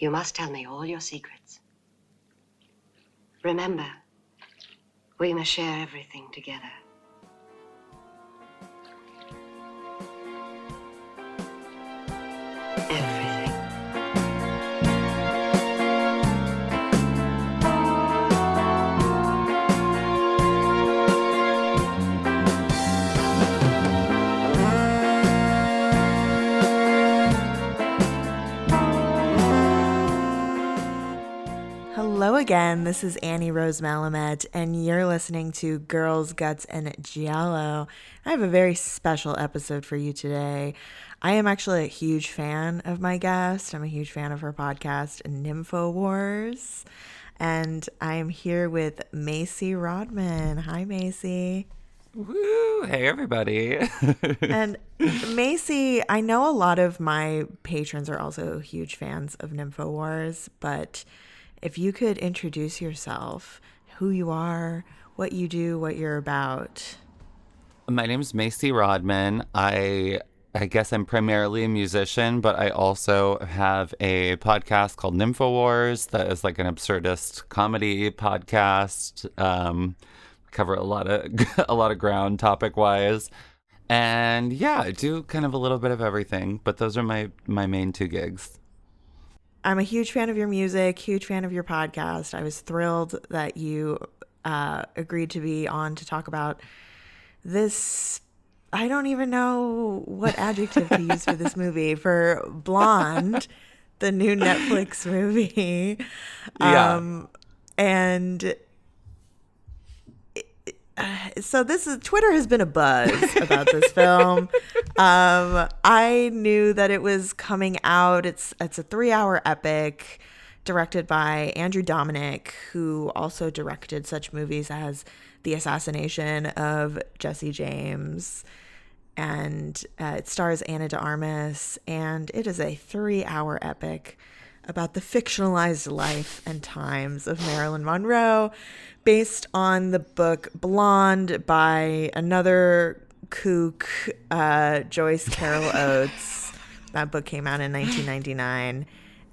You must tell me all your secrets. Remember, we must share everything together. Everything. Hello again, this is Annie Rose Malamet, and you're listening to Girls, Guts, and Giallo. I have a very special episode for you today. I am actually a huge fan of my guest. I'm a huge fan of her podcast, Nymphowars, and I am here with Macy Rodman. Hi, Macy. Woo! Hey, everybody. And Macy, I know a lot of my patrons are also huge fans of Nymphowars, but if you could introduce yourself, who you are, what you do, what you're about. My name is Macy Rodman. I guess I'm primarily a musician, but I also have a podcast called Nymphowars that is like an absurdist comedy podcast. Cover a lot of ground topic-wise. And yeah, I do kind of a little bit of everything, but those are my main two gigs. I'm a huge fan of your music, huge fan of your podcast. I was thrilled that you agreed to be on to talk about this. I don't even know what adjective to use for this movie, for Blonde, the new Netflix movie. Yeah. And so Twitter has been abuzz about this film. I knew that it was coming out. It's a 3-hour epic directed by Andrew Dominik, who also directed such movies as The Assassination of Jesse James. And it stars Ana de Armas, and it is a 3-hour epic about the fictionalized life and times of Marilyn Monroe, based on the book Blonde by another kook, Joyce Carol Oates. That book came out in 1999.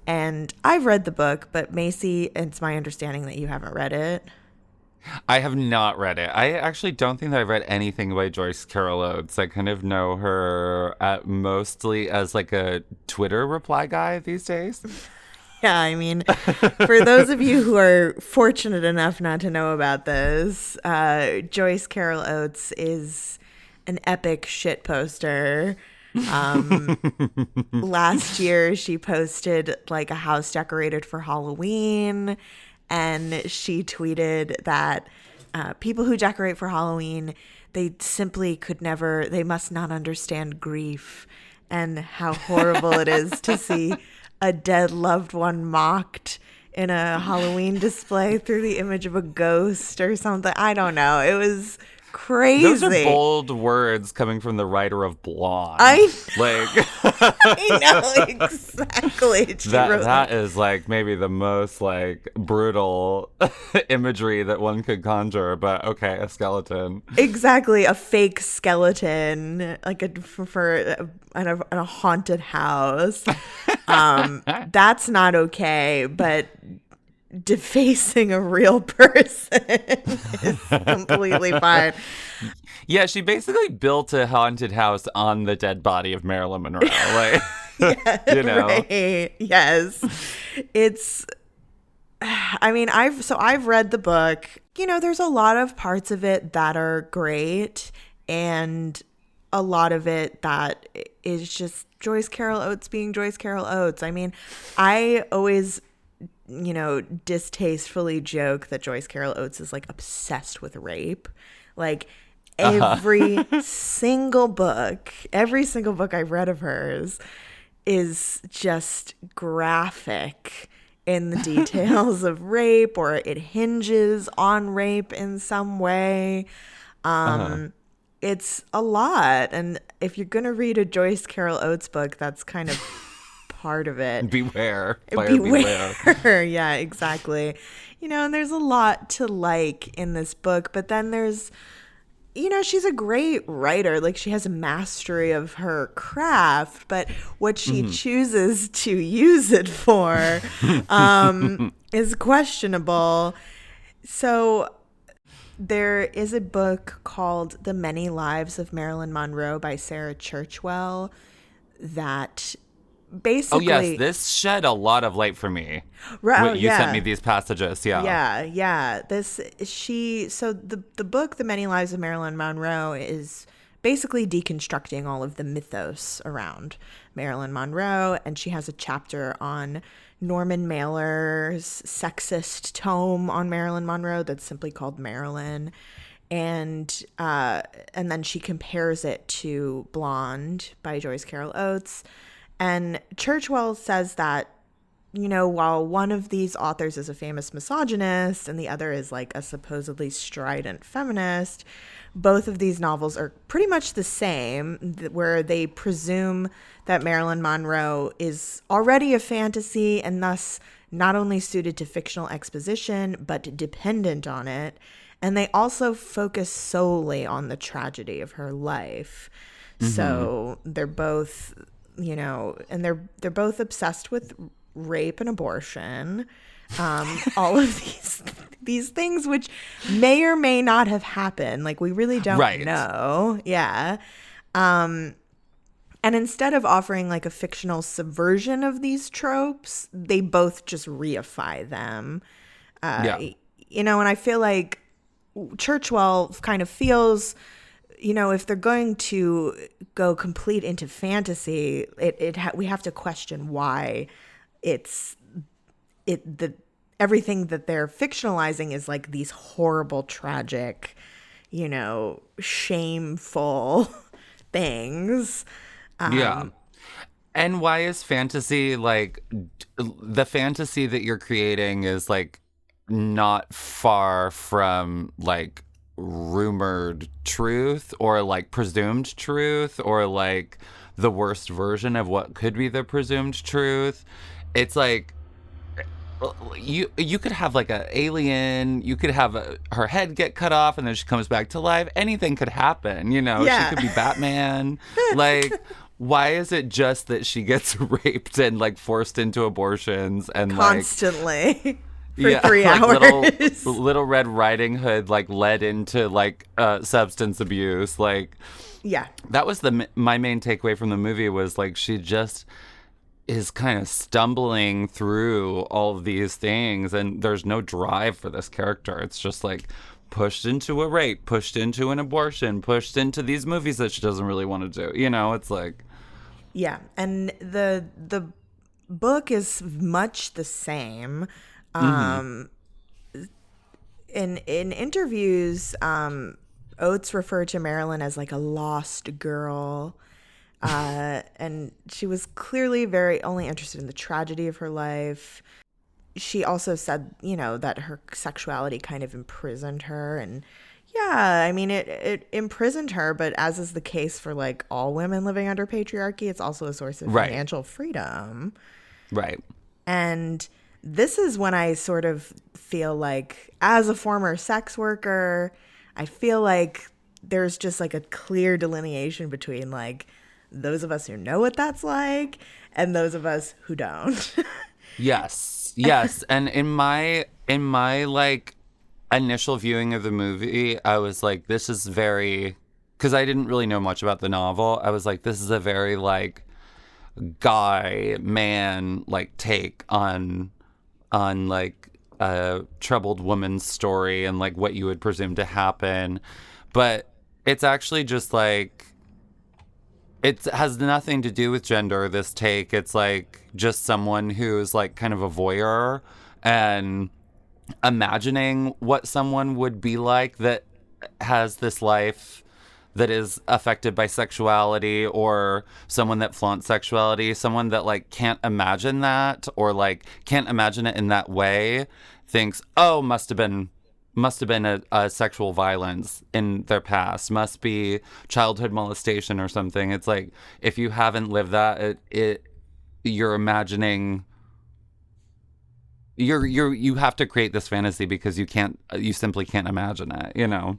And I've read the book, but Macy, it's my understanding that you haven't read it. I have not read it. I actually don't think that I've read anything by Joyce Carol Oates. I kind of know her mostly as like a Twitter reply guy these days. Yeah, I mean, for those of you who are fortunate enough not to know about this, Joyce Carol Oates is an epic shit poster. Last year, she posted like a house decorated for Halloween, and she tweeted that people who decorate for Halloween, they simply they must not understand grief and how horrible it is to see a dead loved one mocked in a Halloween display through the image of a ghost or something. I don't know. It was crazy. Those are bold words coming from the writer of Blonde. I know exactly. That is like maybe the most like brutal imagery that one could conjure. But okay, a skeleton. Exactly, a fake skeleton, like in a haunted house. That's not okay, but defacing a real person is completely fine. Yeah, she basically built a haunted house on the dead body of Marilyn Monroe. Like, yeah, you know, right. Yes, it's. I mean, I've read the book. You know, there's a lot of parts of it that are great, and a lot of it that is just Joyce Carol Oates being Joyce Carol Oates. I mean, I always, distastefully joke that Joyce Carol Oates is like obsessed with rape. Like every single book I've read of hers is just graphic in the details of rape, or it hinges on rape in some way. It's a lot. And if you're going to read a Joyce Carol Oates book, that's kind of part of it. Beware. Beware. Yeah, exactly. And there's a lot to like in this book, but then there's she's a great writer. Like, she has a mastery of her craft, but what she chooses to use it for is questionable. So there is a book called The Many Lives of Marilyn Monroe by Sarah Churchwell that basically... Oh, yes. This shed a lot of light for me. Right, You sent me these passages. Yeah. Yeah. So the book, The Many Lives of Marilyn Monroe, is basically deconstructing all of the mythos around Marilyn Monroe. And she has a chapter on Norman Mailer's sexist tome on Marilyn Monroe that's simply called Marilyn. And then she compares it to Blonde by Joyce Carol Oates. And Churchwell says that, while one of these authors is a famous misogynist and the other is like a supposedly strident feminist, both of these novels are pretty much the same, where they presume that Marilyn Monroe is already a fantasy and thus not only suited to fictional exposition, but dependent on it. And they also focus solely on the tragedy of her life. So they're both... and they're both obsessed with rape and abortion, all of these things which may or may not have happened. Like, we really don't know. Yeah. And instead of offering like a fictional subversion of these tropes, they both just reify them. And I feel like Churchwell kind of feels... if they're going to go complete into fantasy, we have to question why everything that they're fictionalizing is like these horrible, tragic, shameful things. And why is fantasy like the fantasy that you're creating is like not far from like rumored truth or like presumed truth or like the worst version of what could be the presumed truth. It's like you could have like an alien, you could have her head get cut off and then she comes back to life. Anything could happen, She could be Batman. Like, why is it just that she gets raped and like forced into abortions and constantly? For 3 hours. Little Red Riding Hood like led into like substance abuse. Like, yeah, that was my main takeaway from the movie was like she just is kind of stumbling through all of these things and there's no drive for this character. It's just like pushed into a rape, pushed into an abortion, pushed into these movies that she doesn't really want to do. It's like, yeah, and the book is much the same. In interviews, Oates referred to Marilyn as like a lost girl, and she was clearly very only interested in the tragedy of her life. She also said, that her sexuality kind of imprisoned her, and yeah, I mean it imprisoned her, but as is the case for like all women living under patriarchy, it's also a source of financial freedom. Right. And this is when I sort of feel like, as a former sex worker, I feel like there's just like a clear delineation between like those of us who know what that's like and those of us who don't. Yes. And in my like initial viewing of the movie, I was like, this is very, because I didn't really know much about the novel. I was like, this is a very like guy man like take on like a troubled woman's story and like what you would presume to happen. But it's actually just like, it has nothing to do with gender, this take. It's like just someone who's like kind of a voyeur and imagining what someone would be like that has this life that is affected by sexuality, or someone that flaunts sexuality, someone that like can't imagine that or like can't imagine it in that way, thinks, oh, must have been a sexual violence in their past, must be childhood molestation or something. It's like, if you haven't lived that, you're imagining you have to create this fantasy because you simply can't imagine it, you know?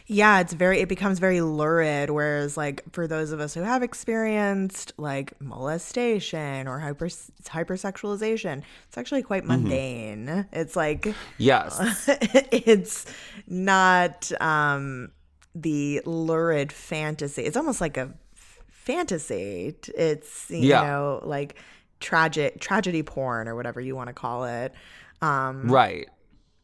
Yeah, it becomes very lurid, whereas like for those of us who have experienced like molestation or hypersexualization, it's actually quite mundane. It's like Yes. it's not the lurid fantasy. It's almost like a fantasy. It's like tragedy porn or whatever you want to call it. Right.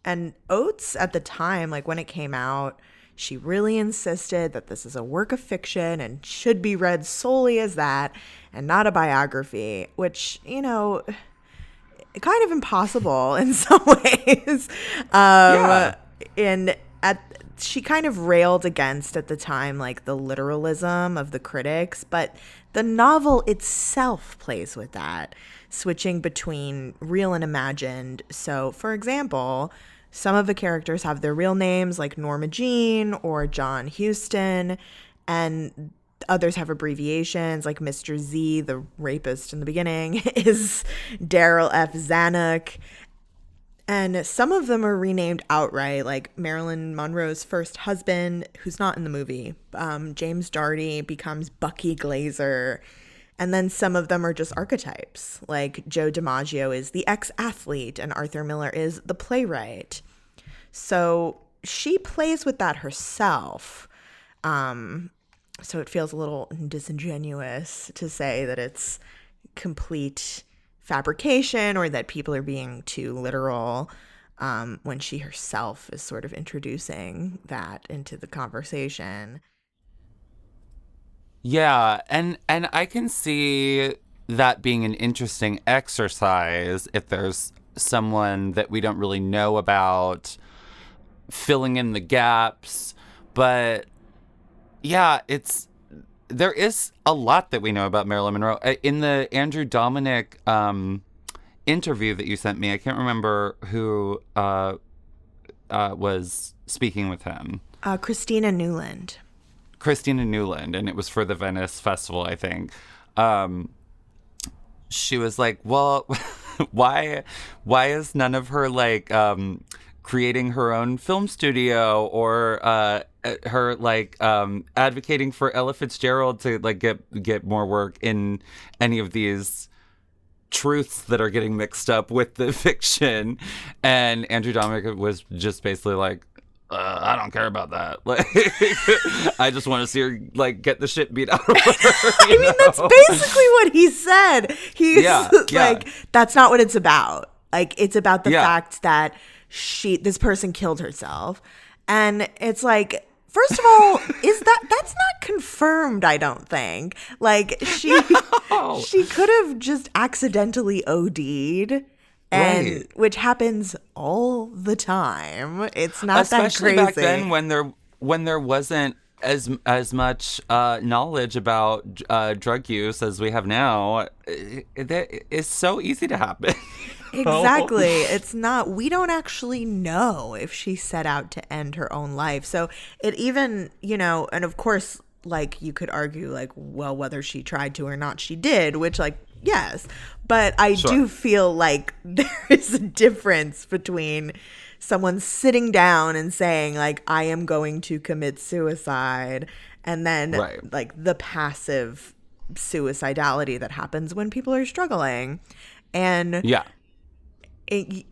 And Oates at the time, like when it came out, she really insisted that this is a work of fiction and should be read solely as that and not a biography, which, kind of impossible in some ways. Yeah. And she kind of railed against at the time, like the literalism of the critics, but the novel itself plays with that, switching between real and imagined. So, for example, some of the characters have their real names, like Norma Jean or John Huston, and others have abbreviations, like Mr. Z, the rapist in the beginning, is Daryl F. Zanuck. And some of them are renamed outright, like Marilyn Monroe's first husband, who's not in the movie. James Darty becomes Bucky Glazer. And then some of them are just archetypes, like Joe DiMaggio is the ex-athlete and Arthur Miller is the playwright. So she plays with that herself. So it feels a little disingenuous to say that it's complete fabrication or that people are being too literal when she herself is sort of introducing that into the conversation. Yeah, and I can see that being an interesting exercise if there's someone that we don't really know about, filling in the gaps. But yeah, there is a lot that we know about Marilyn Monroe. In the Andrew Dominik interview that you sent me, I can't remember who was speaking with him. Christina Newland. And it was for the Venice Festival, I think. She was like, well, why is none of her like creating her own film studio or her like advocating for Ella Fitzgerald to like get more work in any of these truths that are getting mixed up with the fiction? And Andrew Dominik was just basically like, I don't care about that. Like, I just want to see her like get the shit beat out of her. I mean, that's basically what he said. He's like, that's not what it's about. Like, it's about the fact that this person killed herself, and it's like, first of all, that's not confirmed? I don't think. Like, she could have just accidentally OD'd. And which happens all the time. It's not especially that crazy. Back then when there wasn't as much knowledge about drug use as we have now. It's so easy to happen. Exactly. It's not. We don't actually know if she set out to end her own life. So it even, and of course, like you could argue like, well, whether she tried to or not, she did, which like, yes, but I do feel like there is a difference between someone sitting down and saying like, I am going to commit suicide, and then like the passive suicidality that happens when people are struggling. And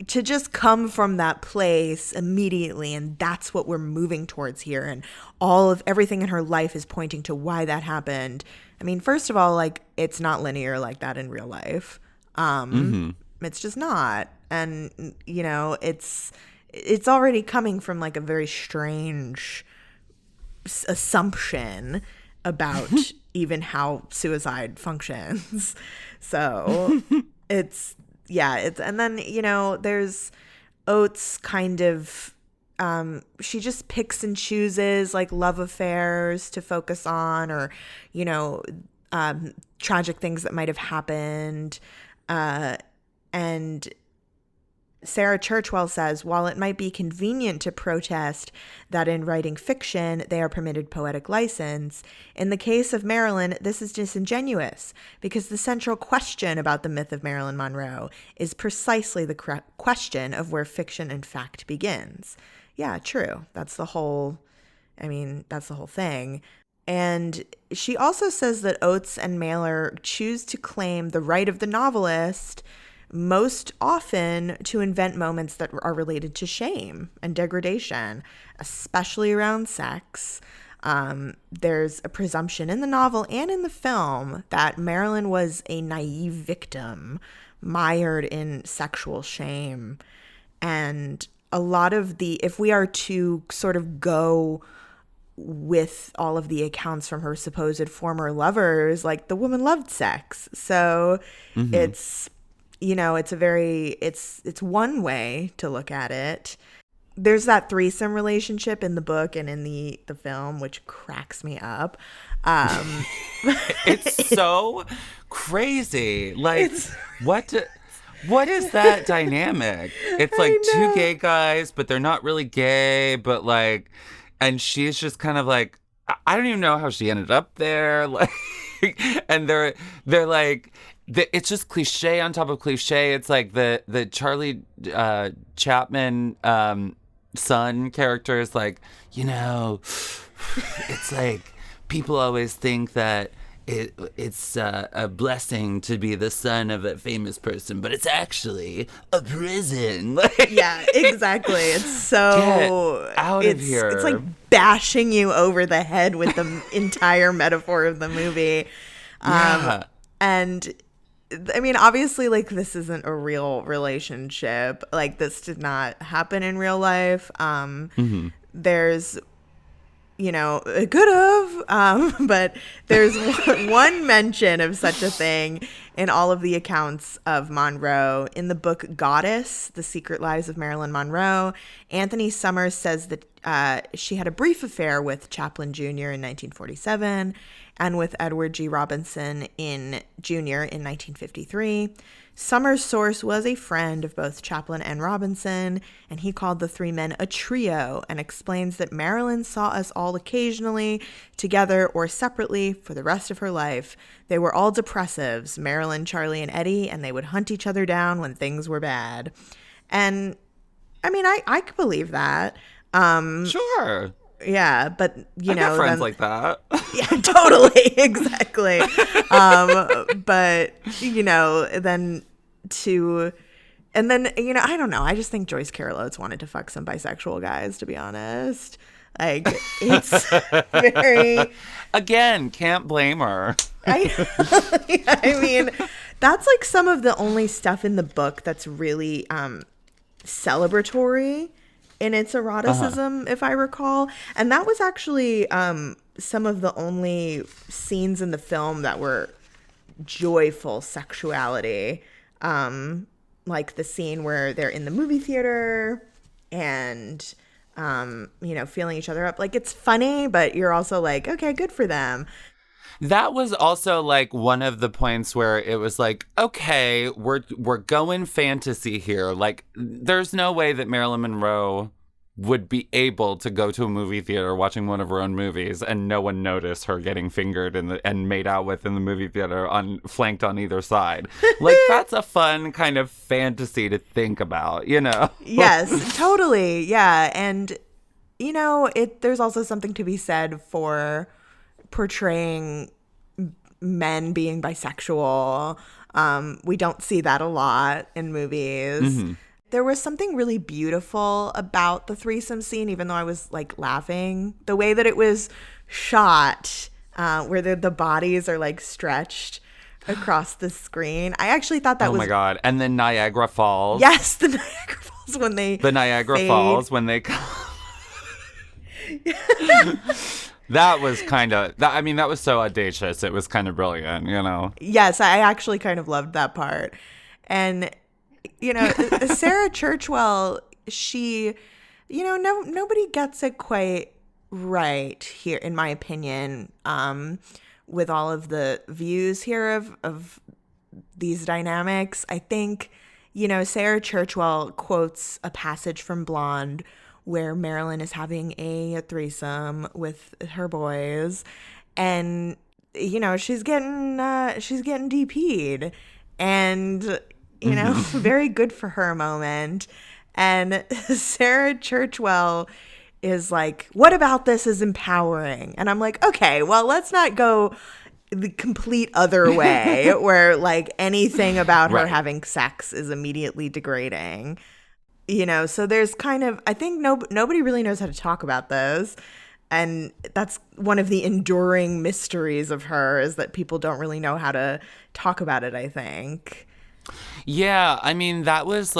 to just come from that place immediately, and that's what we're moving towards here, and everything in her life is pointing to why that happened. I mean, first of all, like, it's not linear like that in real life. It's just not. And, it's already coming from like a very strange assumption about even how suicide functions. So and then, there's Oates kind of, she just picks and chooses like love affairs to focus on, or, tragic things that might have happened. And Sarah Churchwell says, while it might be convenient to protest that in writing fiction they are permitted poetic license, in the case of Marilyn, this is disingenuous because the central question about the myth of Marilyn Monroe is precisely the question of where fiction and fact begins. Yeah, true. That's the whole thing. And she also says that Oates and Mailer choose to claim the right of the novelist most often to invent moments that are related to shame and degradation, especially around sex. There's a presumption in the novel and in the film that Marilyn was a naive victim, mired in sexual shame. And a lot of if we are to sort of go with all of the accounts from her supposed former lovers, like, the woman loved sex. So it's, it's one way to look at it. There's that threesome relationship in the book and in the film, which cracks me up. It's so crazy. Like, what is that dynamic? It's like two gay guys, but they're not really gay, but like, and she's just kind of like, I don't even know how she ended up there. Like, and they're like, it's just cliche on top of cliche. It's like the Charlie Chapman son character is like, it's like people always think that it's a blessing to be the son of a famous person, but it's actually a prison. Yeah, exactly. It's so get out of here. It's like bashing you over the head with the entire metaphor of the movie. Yeah. And I mean, obviously, like, this isn't a real relationship. Like, this did not happen in real life. There's, it could have, but there's one mention of such a thing in all of the accounts of Monroe. In the book Goddess, The Secret Lives of Marilyn Monroe, Anthony Summers says that she had a brief affair with Chaplin Jr. in 1947 and with Edward G. Robinson Jr. in 1953. Summers' source was a friend of both Chaplin and Robinson, and he called the three men a trio and explains that Marilyn saw us all occasionally, together or separately, for the rest of her life. They were all depressives, Marilyn, Charlie, and Eddie, and they would hunt each other down when things were bad. And, I mean, I could believe that. Sure. Yeah, but I got friends like that. Yeah, totally, exactly. But I don't know. I just think Joyce Carol Oates wanted to fuck some bisexual guys, to be honest. Like, it's very. Again, can't blame her. I mean, that's like some of the only stuff in the book that's really celebratory in its eroticism, if I recall. And that was actually some of the only scenes in the film that were joyful sexuality. Like the scene where they're in the movie theater and, feeling each other up. Like, it's funny, but you're also like, okay, good for them. That was also like one of the points where it was like, okay, we're going fantasy here. Like, there's no way that Marilyn Monroe would be able to go to a movie theater watching one of her own movies and no one notice her getting fingered and made out with in the movie theater flanked on either side. Like, that's a fun kind of fantasy to think about, Yes, totally. Yeah. And, there's also something to be said for portraying men being bisexual. We don't see that a lot in movies. Mm-hmm. There was something really beautiful about the threesome scene, even though I was like laughing. The way that it was shot, where the bodies are like stretched across the screen. I actually thought that was. Oh my God. And then Niagara Falls. Yes, the Niagara Falls when they. The Niagara Falls when they come. That was that was so audacious. It was kind of brilliant, Yes, I actually kind of loved that part. And, Sarah Churchwell, she, nobody gets it quite right here, in my opinion, with all of the views here of these dynamics. I think Sarah Churchwell quotes a passage from Blonde where Marilyn is having a threesome with her boys, and she's getting DP'd, and very good for her moment. And Sarah Churchwell is like, what about this is empowering? And I'm like, okay, well, let's not go the complete other way where like anything about her having sex is immediately degrading. So there's kind of, I think nobody really knows how to talk about those. And that's one of the enduring mysteries of her, is that people don't really know how to talk about it, I think. Yeah, I mean, that was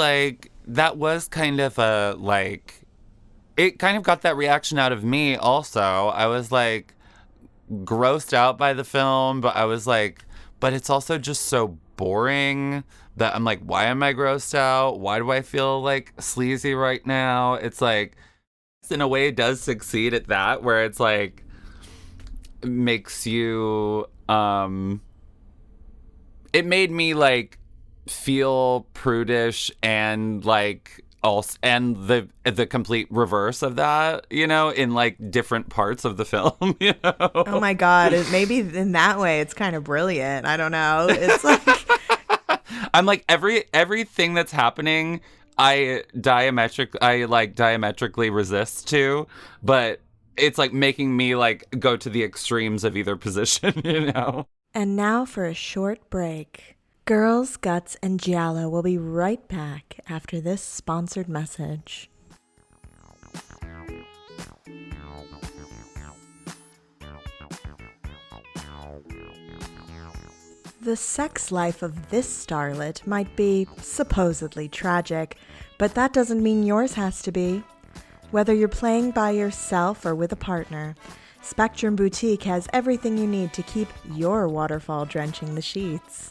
kind of a, like, it kind of got that reaction out of me also. I was like grossed out by the film, but I was like, but it's also just so boring that I'm like, why am I grossed out? Why do I feel like sleazy right now? It's like, in a way, it does succeed at that, where it's like, makes you, it made me like feel prudish and like, also, and the complete reverse of that, in like different parts of the film, Oh my God. Maybe in that way it's kind of brilliant. I don't know. It's like I'm like everything that's happening I diametrically resist to, but it's like making me like go to the extremes of either position, And now for a short break. Girls, Guts, and Giallo will be right back after this sponsored message. The sex life of this starlet might be supposedly tragic, but that doesn't mean yours has to be. Whether you're playing by yourself or with a partner, Spectrum Boutique has everything you need to keep your waterfall drenching the sheets.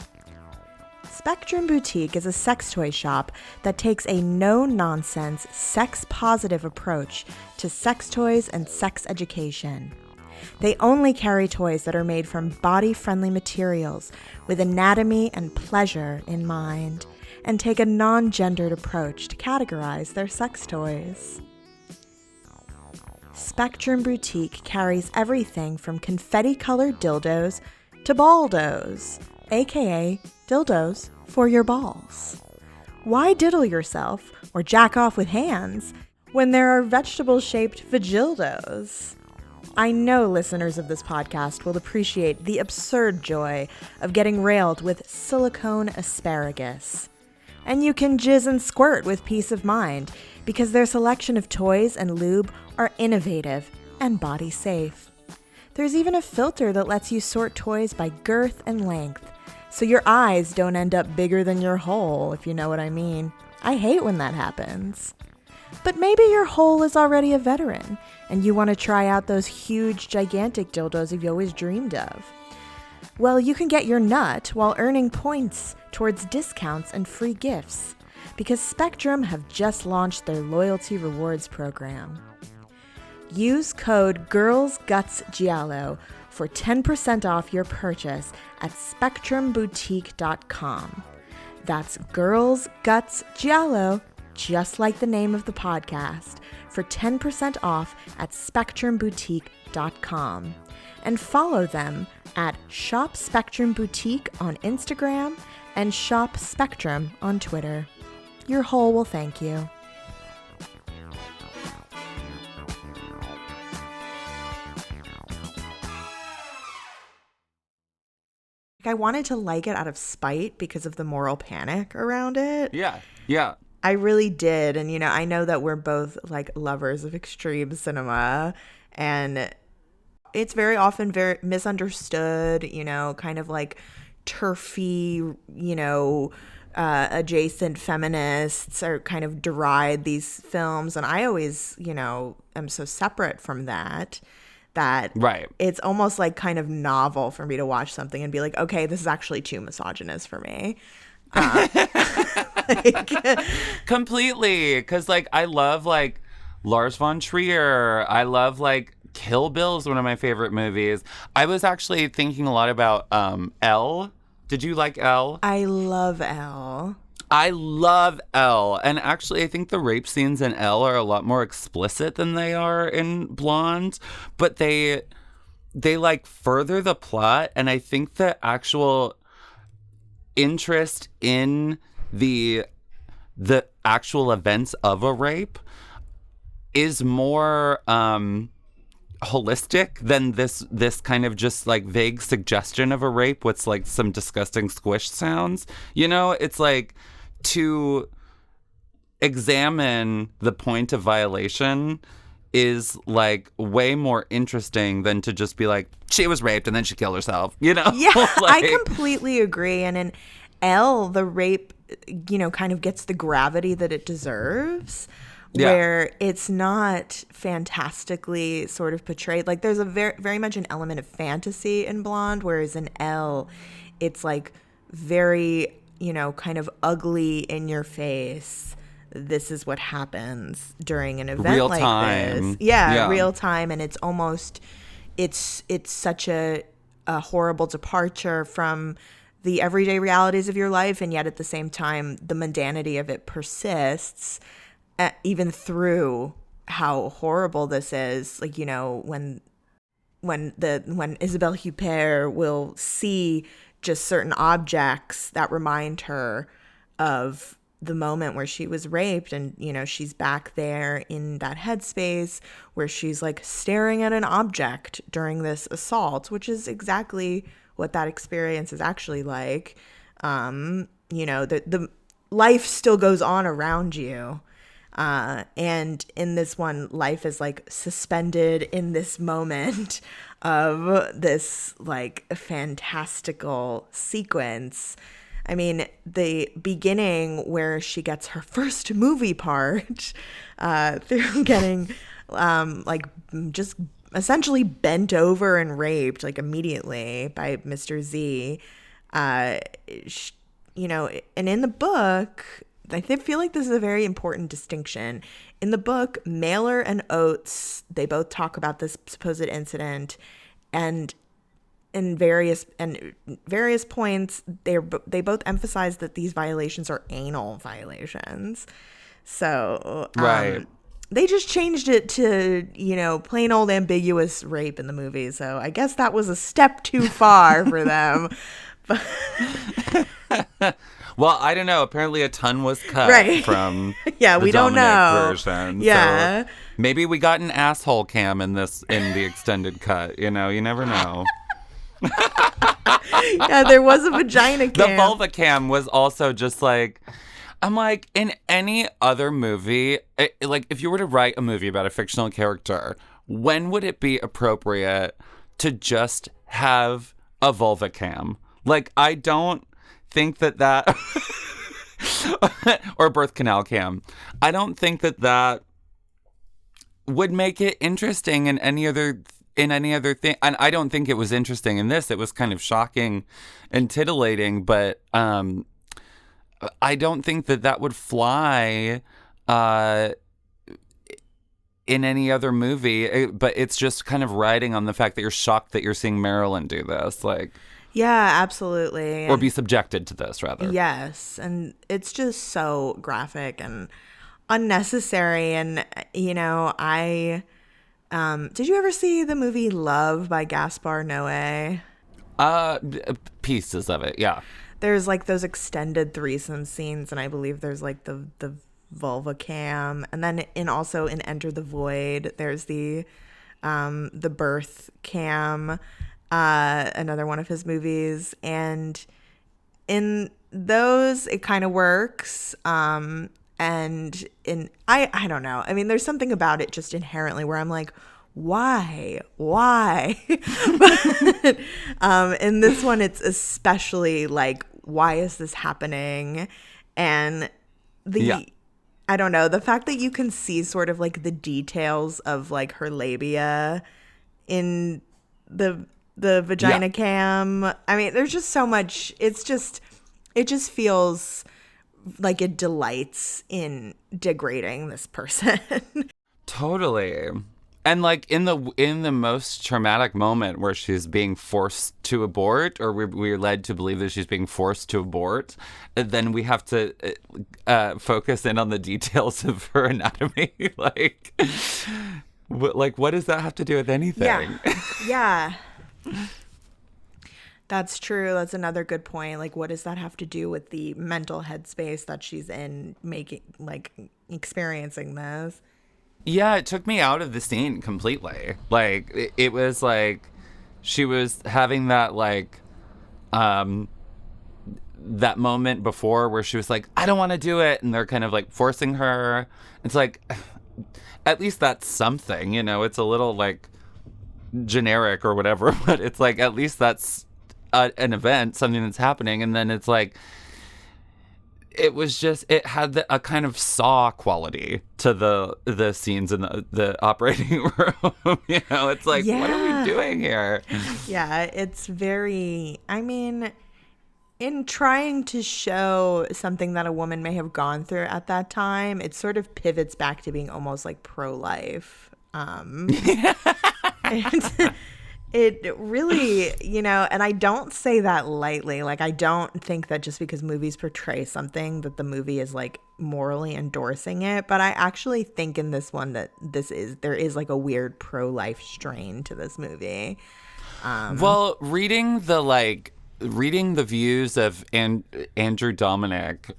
Spectrum Boutique is a sex toy shop that takes a no-nonsense, sex-positive approach to sex toys and sex education. They only carry toys that are made from body-friendly materials with anatomy and pleasure in mind, and take a non-gendered approach to categorize their sex toys. Spectrum Boutique carries everything from confetti-colored dildos to baldos, aka dildos for your balls. Why diddle yourself or jack off with hands when there are vegetable-shaped vagildos? I know listeners of this podcast will appreciate the absurd joy of getting railed with silicone asparagus. And you can jizz and squirt with peace of mind, because their selection of toys and lube are innovative and body safe. There's even a filter that lets you sort toys by girth and length, so your eyes don't end up bigger than your hole, if you know what I mean. I hate when that happens. But maybe your hole is already a veteran, and you want to try out those huge, gigantic dildos you've always dreamed of. Well, you can get your nut while earning points towards discounts and free gifts, because Spectrum have just launched their loyalty rewards program. Use code GIRLSGUTSGIALLO for 10% off your purchase at SpectrumBoutique.com. That's GirlsGutsGiallo, just like the name of the podcast, for 10% off at SpectrumBoutique.com. And follow them at Shop Spectrum Boutique on Instagram and Shop Spectrum on Twitter. Your hole will thank you. I wanted to like it out of spite because of the moral panic around it. Yeah. I really did. And, I know that we're both like lovers of extreme cinema, and it's very often very misunderstood, kind of like turfy, adjacent feminists are kind of deride these films. And I always, am so separate from that Right. It's almost like kind of novel for me to watch something and be like, okay, this is actually too misogynist for me. Completely. Because, I love, Lars von Trier. I love, Kill Bill is one of my favorite movies. I was actually thinking a lot about Elle. Did you like Elle? I love Elle. I love Elle. And actually, I think the rape scenes in Elle are a lot more explicit than they are in Blonde. But they like further the plot. And I think the actual interest in the actual events of a rape is more holistic than this kind of just like vague suggestion of a rape with like some disgusting squish sounds. You know, it's like to examine the point of violation is like way more interesting than to just be like, she was raped and then she killed herself, you know? Yeah, like, I completely agree. And in Elle, the rape, you know, kind of gets the gravity that it deserves. Yeah. Where it's not fantastically sort of portrayed. Like there's a very much an element of fantasy in Blonde, whereas in Elle, it's like very, you know, kind of ugly in your face. This is what happens during an event real like time. this. Yeah, real time. And it's almost, it's such a horrible departure from the everyday realities of your life. And yet at the same time, the mundanity of it persists. Even through how horrible this is, like, you know, when Isabelle Huppert will see just certain objects that remind her of the moment where she was raped, and, you know, she's back there in that headspace where she's like staring at an object during this assault, which is exactly what that experience is actually like. You know, the life still goes on around you. And in this one, life is like suspended in this moment of this like fantastical sequence. I mean, the beginning where she gets her first movie part through getting like just essentially bent over and raped like immediately by Mr. Z. You know, and in the book, I feel like this is a very important distinction. In the book, Mailer and Oates, they both talk about this supposed incident, and in various points, they both emphasize that these violations are anal violations. So right. They just changed it to, you know, plain old ambiguous rape in the movie. So I guess that was a step too far for them. But well, I don't know. Apparently, a ton was cut from yeah, the we don't Dominik know. version. Yeah, so maybe we got an asshole cam in the extended cut. You know, you never know. Yeah, there was a vagina cam. The vulva cam was also just like, I'm like, in any other movie, like if you were to write a movie about a fictional character, when would it be appropriate to just have a vulva cam? Like, I don't think that or birth canal cam. I don't think that would make it interesting in any other thing. And I don't think it was interesting in this. It was kind of shocking and titillating, but I don't think that would fly in any other movie. But it's just kind of riding on the fact that you're shocked that you're seeing Marilyn do this, like. Yeah, absolutely. Or be subjected to this, rather. Yes, and it's just so graphic and unnecessary. And, you know, did you ever see the movie Love by Gaspar Noé? Pieces of it, yeah. There's like those extended threesome scenes, and I believe there's like the vulva cam, and then also in Enter the Void, there's the birth cam. Another one of his movies, and in those it kind of works, and in I don't know, I mean, there's something about it just inherently where I'm like, why but in this one it's especially like, why is this happening? And I don't know, the fact that you can see sort of like the details of like her labia in the vagina cam. I mean, there's just so much. It just feels like it delights in degrading this person. Totally. And like in the most traumatic moment where she's being forced to abort, or we're led to believe that she's being forced to abort, then we have to focus in on the details of her anatomy. Like, what does that have to do with anything? Yeah. That's true. That's another good point. Like, what does that have to do with the mental headspace that she's in, experiencing this? Yeah, it took me out of the scene completely. Like, it was like she was having that, like, that moment before where she was like, I don't want to do it. And they're kind of, like, forcing her. It's like, at least that's something, you know? It's a little, like, generic or whatever. But it's like, at least that's an event, something that's happening. And then it's like, it had a kind of Saw quality to the scenes in the operating room. You know, it's like, what are we doing here? Yeah, it's very, I mean, in trying to show something that a woman may have gone through at that time, it sort of pivots back to being almost like pro-life. It really, you know, and I don't say that lightly. Like, I don't think that just because movies portray something that the movie is like morally endorsing it. But I actually think in this one that there is like a weird pro-life strain to this movie. Well, reading the views of Andrew Dominik,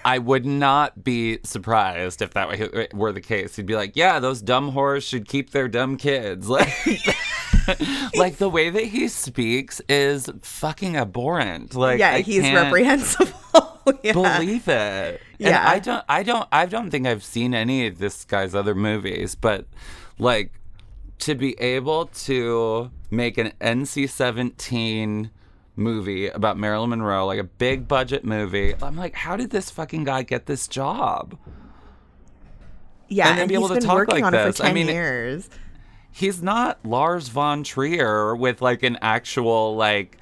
I would not be surprised if that were the case. He'd be like, yeah, those dumb whores should keep their dumb kids. Like the way that he speaks is fucking abhorrent. Like, yeah, he's reprehensible. Yeah. Believe it. Yeah. And I don't think I've seen any of this guy's other movies, but like to be able to make an NC-17 movie about Marilyn Monroe, like a big budget movie, I'm like, how did this fucking guy get this job? Yeah, and then be able to talk working like on this. it for 10 years. He's not Lars von Trier with like an actual like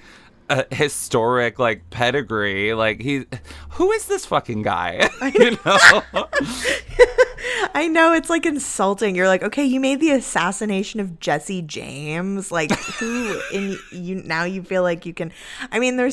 historic like pedigree. Like who is this fucking guy? You know? I know, it's like insulting. You're like, okay, you made the assassination of Jesse James. Like, who in you now you feel like you can. I mean, there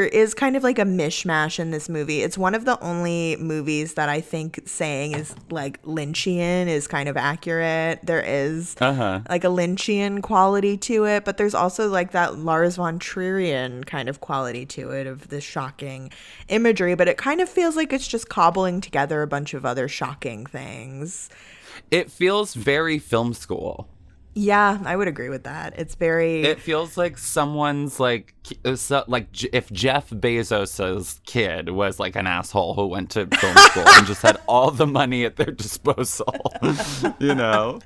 is kind of like a mishmash in this movie. It's one of the only movies that I think saying is like Lynchian is kind of accurate. There is like a Lynchian quality to it, but there's also like that Lars von Trierian kind of quality to it of the shocking imagery, but it kind of feels like it's just cobbling together a bunch of other shocking things. It feels very film school. Yeah, I would agree with that. It feels like someone's like if Jeff Bezos's kid was like an asshole who went to film school and just had all the money at their disposal, you know?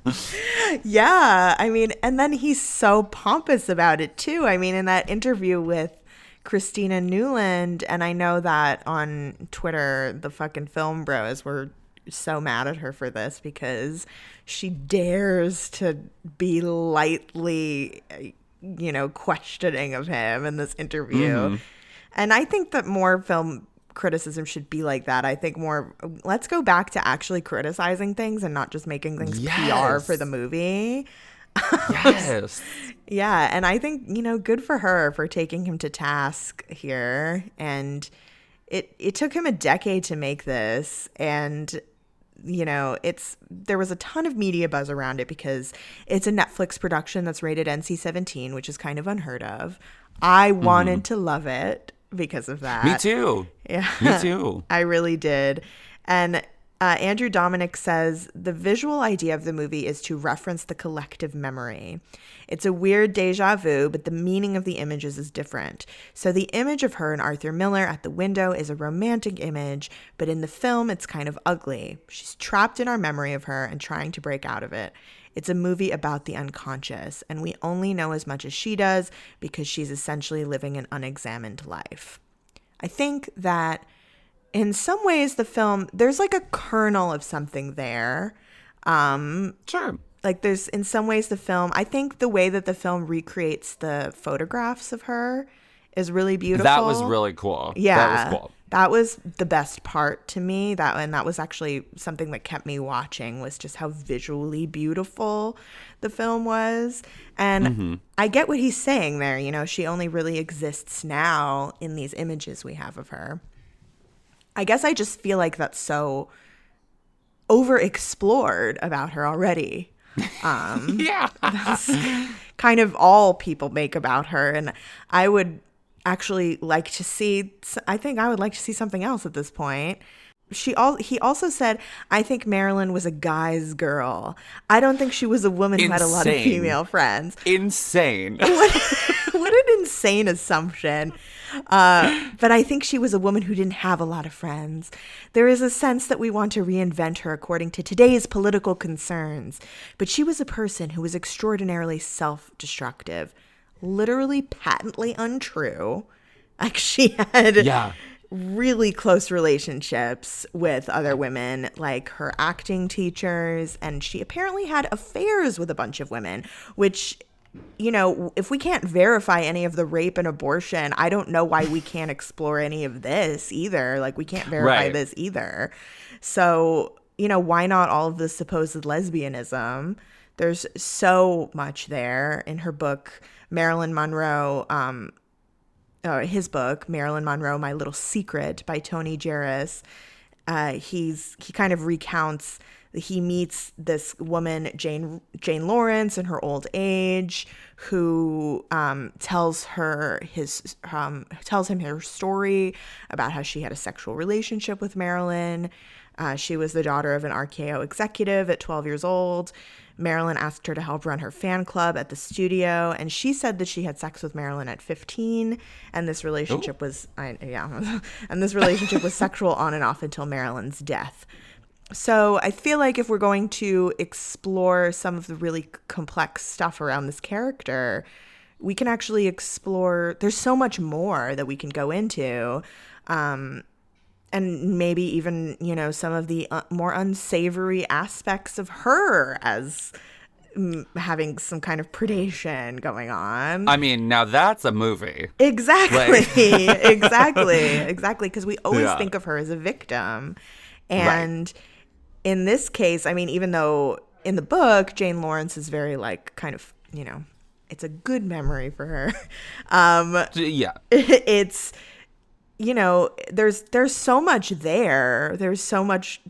Yeah, I mean, and then he's so pompous about it too. I mean, in that interview with Christina Newland, and I know that on Twitter, the fucking film bros were so mad at her for this because she dares to be lightly, you know, questioning of him in this interview. Mm-hmm. And I think that more film criticism should be like that. I think more, let's go back to actually criticizing things and not just making things PR for the movie. Yes. Yeah. And I think, you know, good for her for taking him to task here. And it took him a decade to make this. And you know, there was a ton of media buzz around it because it's a Netflix production that's rated NC-17, which is kind of unheard of. I wanted to love it because of that. Me too. Yeah. Me too. I really did. And Andrew Dominik says the visual idea of the movie is to reference the collective memory. It's a weird deja vu, but the meaning of the images is different. So the image of her and Arthur Miller at the window is a romantic image, but in the film, it's kind of ugly. She's trapped in our memory of her and trying to break out of it. It's a movie about the unconscious, and we only know as much as she does because she's essentially living an unexamined life. I think that in some ways the film, there's like a kernel of something there. Sure. Like there's in some ways the film, I think the way that the film recreates the photographs of her is really beautiful. That was really cool. Yeah. That was cool. That was the best part to me. That was actually something that kept me watching, was just how visually beautiful the film was. And I get what he's saying there. You know, she only really exists now in these images we have of her. I guess I just feel like that's so overexplored about her already. Yeah. That's kind of all people make about her. And I would actually like to see, I think I would like to see something else at this point. He also said, I think Marilyn was a guy's girl. I don't think she was a woman who had a lot of female friends. Insane. What an insane assumption. But I think she was a woman who didn't have a lot of friends. There is a sense that we want to reinvent her according to today's political concerns. But she was a person who was extraordinarily self-destructive. Literally patently untrue. Like, she had really close relationships with other women, like her acting teachers, and she apparently had affairs with a bunch of women, which, you know, if we can't verify any of the rape and abortion, I don't know why we can't explore any of this either. Like, we can't verify this either. So, you know, why not all of the supposed lesbianism? There's so much there in her book, Marilyn Monroe, his book, Marilyn Monroe, My Little Secret by Tony Jerris. He kind of recounts that he meets this woman, Jane Lawrence, in her old age, who tells him her story about how she had a sexual relationship with Marilyn. She was the daughter of an RKO executive at 12 years old. Marilyn asked her to help run her fan club at the studio, and she said that she had sex with Marilyn at 15, and this relationship was sexual on and off until Marilyn's death. So I feel like if we're going to explore some of the really complex stuff around this character, we can actually explore, there's so much more that we can go into. And maybe even, you know, some of the more unsavory aspects of her as having some kind of predation going on. I mean, now that's a movie. Exactly. Exactly. Because we always think of her as a victim. And in this case, I mean, even though in the book, Jane Lawrence is very, like, kind of, you know, it's a good memory for her. It's... You know, there's so much there. There's so much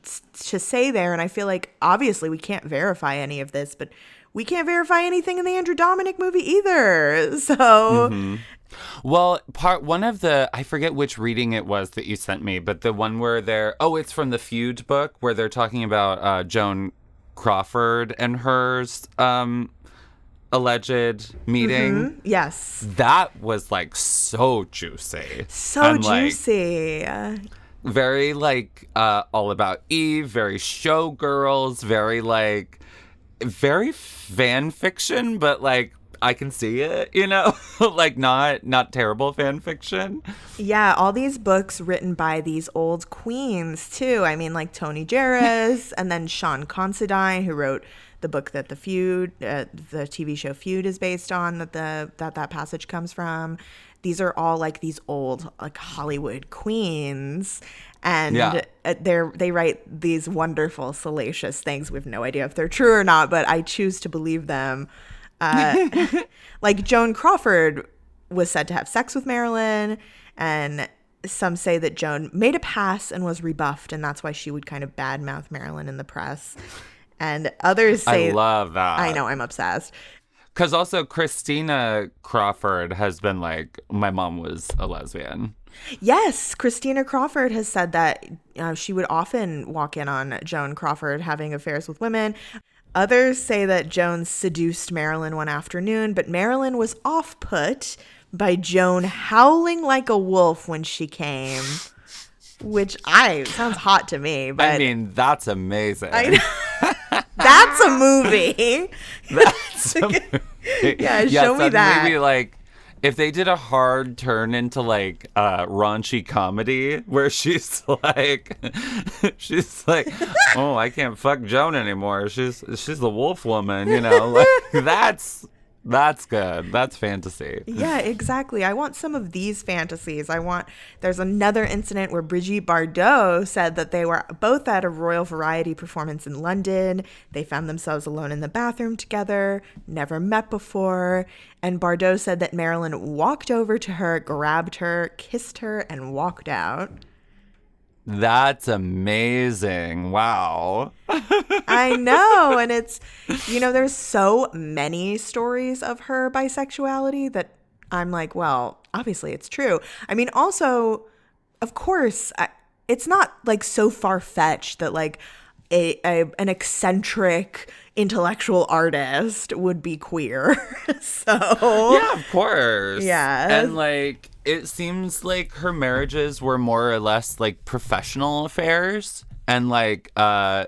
to say there. And I feel like, obviously, we can't verify any of this, but we can't verify anything in the Andrew Dominik movie either. So... Well, one of the, I forget which reading it was that you sent me, but the one where it's from the Feud book, where they're talking about Joan Crawford and hers alleged meeting. Yes. That was, like, so juicy. So juicy. Like, very, like, all about Eve, very showgirls, very fan fiction, but, like, I can see it, you know? Like, not terrible fan fiction. Yeah, all these books written by these old queens, too. I mean, like Tony Jerris, and then Shaun Considine, who wrote the book that the Feud, the TV show Feud is based on, that passage comes from. These are all, like, these old, like, Hollywood queens. And they write these wonderful, salacious things. We have no idea if they're true or not, but I choose to believe them. Like, Joan Crawford was said to have sex with Marilyn, and some say that Joan made a pass and was rebuffed, and that's why she would kind of badmouth Marilyn in the press. And others say... I love that. I know, I'm obsessed. Because also Christina Crawford has been like, my mom was a lesbian. Yes, Christina Crawford has said that she would often walk in on Joan Crawford having affairs with women. Others say that Joan seduced Marilyn one afternoon, but Marilyn was off-put by Joan howling like a wolf when she came, which sounds hot to me. But I mean, that's amazing. That's a movie. That's a movie. Yeah, show me that. Maybe, like, if they did a hard turn into, like, raunchy comedy where she's like, oh, I can't fuck Joan anymore. She's the wolf woman, you know. Like, That's good. That's fantasy. Yeah, exactly. I want some of these fantasies. There's another incident where Brigitte Bardot said that they were both at a Royal Variety performance in London. They found themselves alone in the bathroom together, never met before. And Bardot said that Marilyn walked over to her, grabbed her, kissed her, and walked out. That's amazing. Wow. I know. And it's, there's so many stories of her bisexuality that I'm like, well, obviously it's true. I mean, also, of course, it's not like so far-fetched that like an eccentric intellectual artist would be queer. So yeah, of course. Yeah. And like it seems like her marriages were more or less like professional affairs, and like a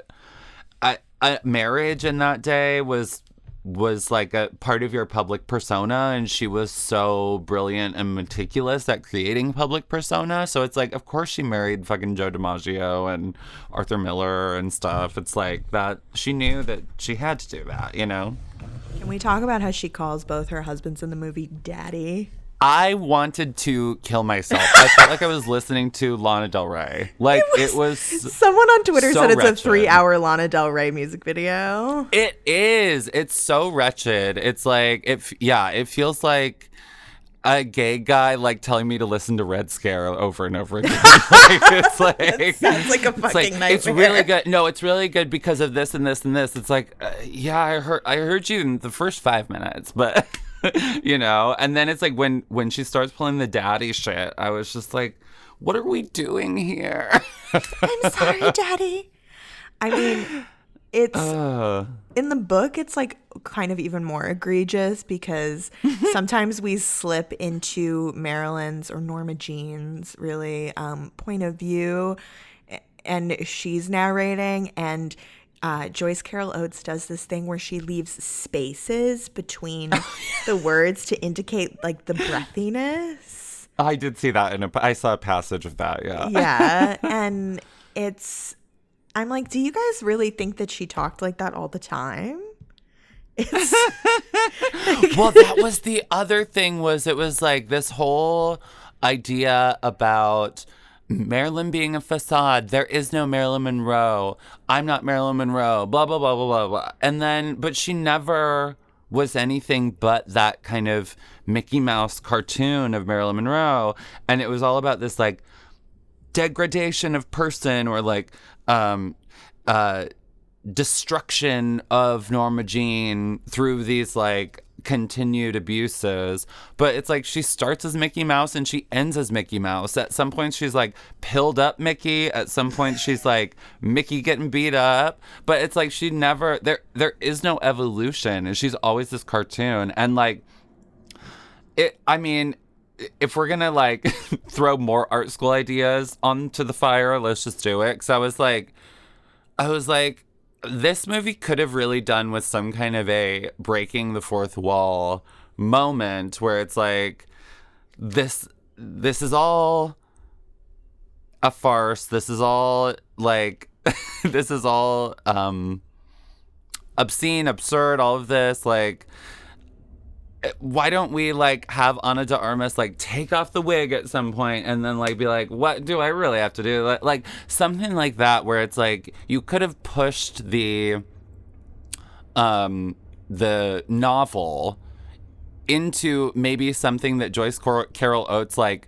marriage in that day was like a part of your public persona, and she was so brilliant and meticulous at creating public persona. So it's like, of course she married fucking Joe DiMaggio and Arthur Miller and stuff. It's like that she knew that she had to do that, Can we talk about how she calls both her husbands in the movie daddy? I wanted to kill myself. I felt like I was listening to Lana Del Rey. Like it was someone on Twitter so said it's wretched. a 3-hour Lana Del Rey music video. It is. It's so wretched. It's like it feels like a gay guy like telling me to listen to Red Scare over and over again. It's like that sounds like a fucking nightmare. It's really good. No, it's really good because of this and this and this. It's like I heard you in the first 5 minutes, but and then it's like when she starts pulling the daddy shit, I was just like, what are we doing here? I'm sorry, daddy. I mean, it's in the book, it's like kind of even more egregious because sometimes we slip into Marilyn's or Norma Jean's really point of view, and she's narrating, and Joyce Carol Oates does this thing where she leaves spaces between the words to indicate like the breathiness. I did see that, I saw a passage of that. Yeah. Yeah, and I'm like, do you guys really think that she talked like that all the time? Well, that was the other thing. It was like this whole idea about Marilyn being a facade. There is no Marilyn Monroe. I'm not Marilyn Monroe. Blah, blah, blah, blah, blah, blah. And then, but she never was anything but that kind of Mickey Mouse cartoon of Marilyn Monroe. And it was all about this like degradation of person, or like destruction of Norma Jean through these like continued abuses. But it's like she starts as Mickey Mouse and she ends as Mickey Mouse. At some point she's like pilled up Mickey, at some point she's like Mickey getting beat up, but it's like she never there is no evolution, and she's always this cartoon. And like I mean, if we're gonna like throw more art school ideas onto the fire, let's just do it. Because I was like, this movie could have really done with some kind of a breaking the fourth wall moment where it's like, this is all a farce. This is all like, this is all obscene, absurd, all of this. Like, why don't we like have Ana de Armas like take off the wig at some point and then like be like, what do I really have to do? Like something like that, where it's like you could have pushed the novel into maybe something that Joyce Carol Oates like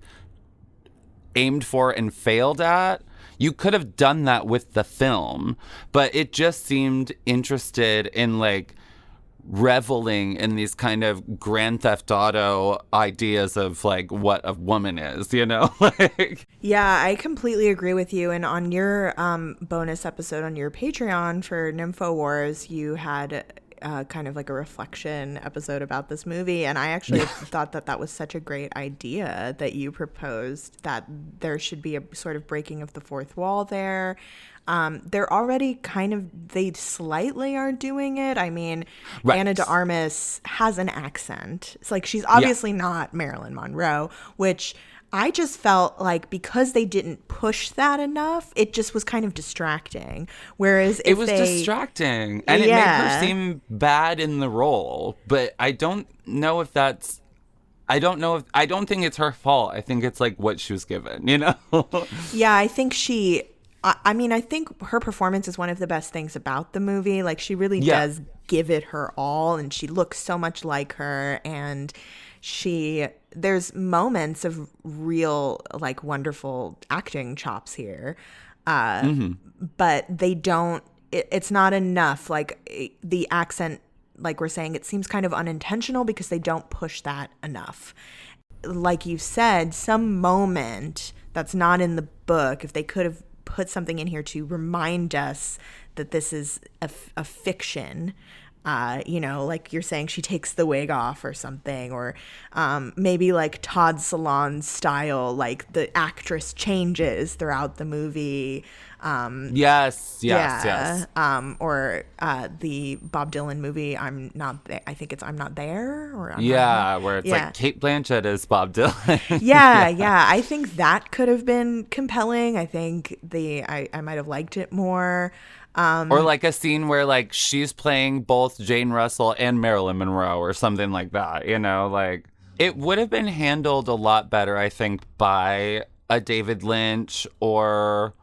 aimed for and failed at. You could have done that with the film, but it just seemed interested in like reveling in these kind of Grand Theft Auto ideas of like what a woman is, like. Yeah, I completely agree with you. And on your bonus episode on your Patreon for Nymphowars, you had kind of like a reflection episode about this movie, and I actually thought that was such a great idea that you proposed, that there should be a sort of breaking of the fourth wall there. They're already they slightly are doing it. I mean, right. Ana de Armas has an accent. It's like she's obviously not Marilyn Monroe, which I just felt like because they didn't push that enough, it just was kind of distracting. Whereas if it was distracting, and it made her seem bad in the role. But I don't know if that's. I don't think it's her fault. I think it's like what she was given, you know? Yeah, I think I think her performance is one of the best things about the movie. Like, she really does give it her all, and she looks so much like her, and there's moments of real, like, wonderful acting chops here. But they don't, it's not enough. Like, the accent, like we're saying, it seems kind of unintentional because they don't push that enough. Like you said, some moment that's not in the book, if they could have put something in here to remind us that this is a fiction, like you're saying, she takes the wig off or something, or maybe like Todd Solondz style, like the actress changes throughout the movie. Yes. Or the Bob Dylan movie, I'm Not There. I think it's I'm Not There. Or where it's like Kate Blanchett is Bob Dylan. Yeah. I think that could have been compelling. I think I might have liked it more. Or like a scene where like she's playing both Jane Russell and Marilyn Monroe or something like that, like it would have been handled a lot better, I think, by a David Lynch or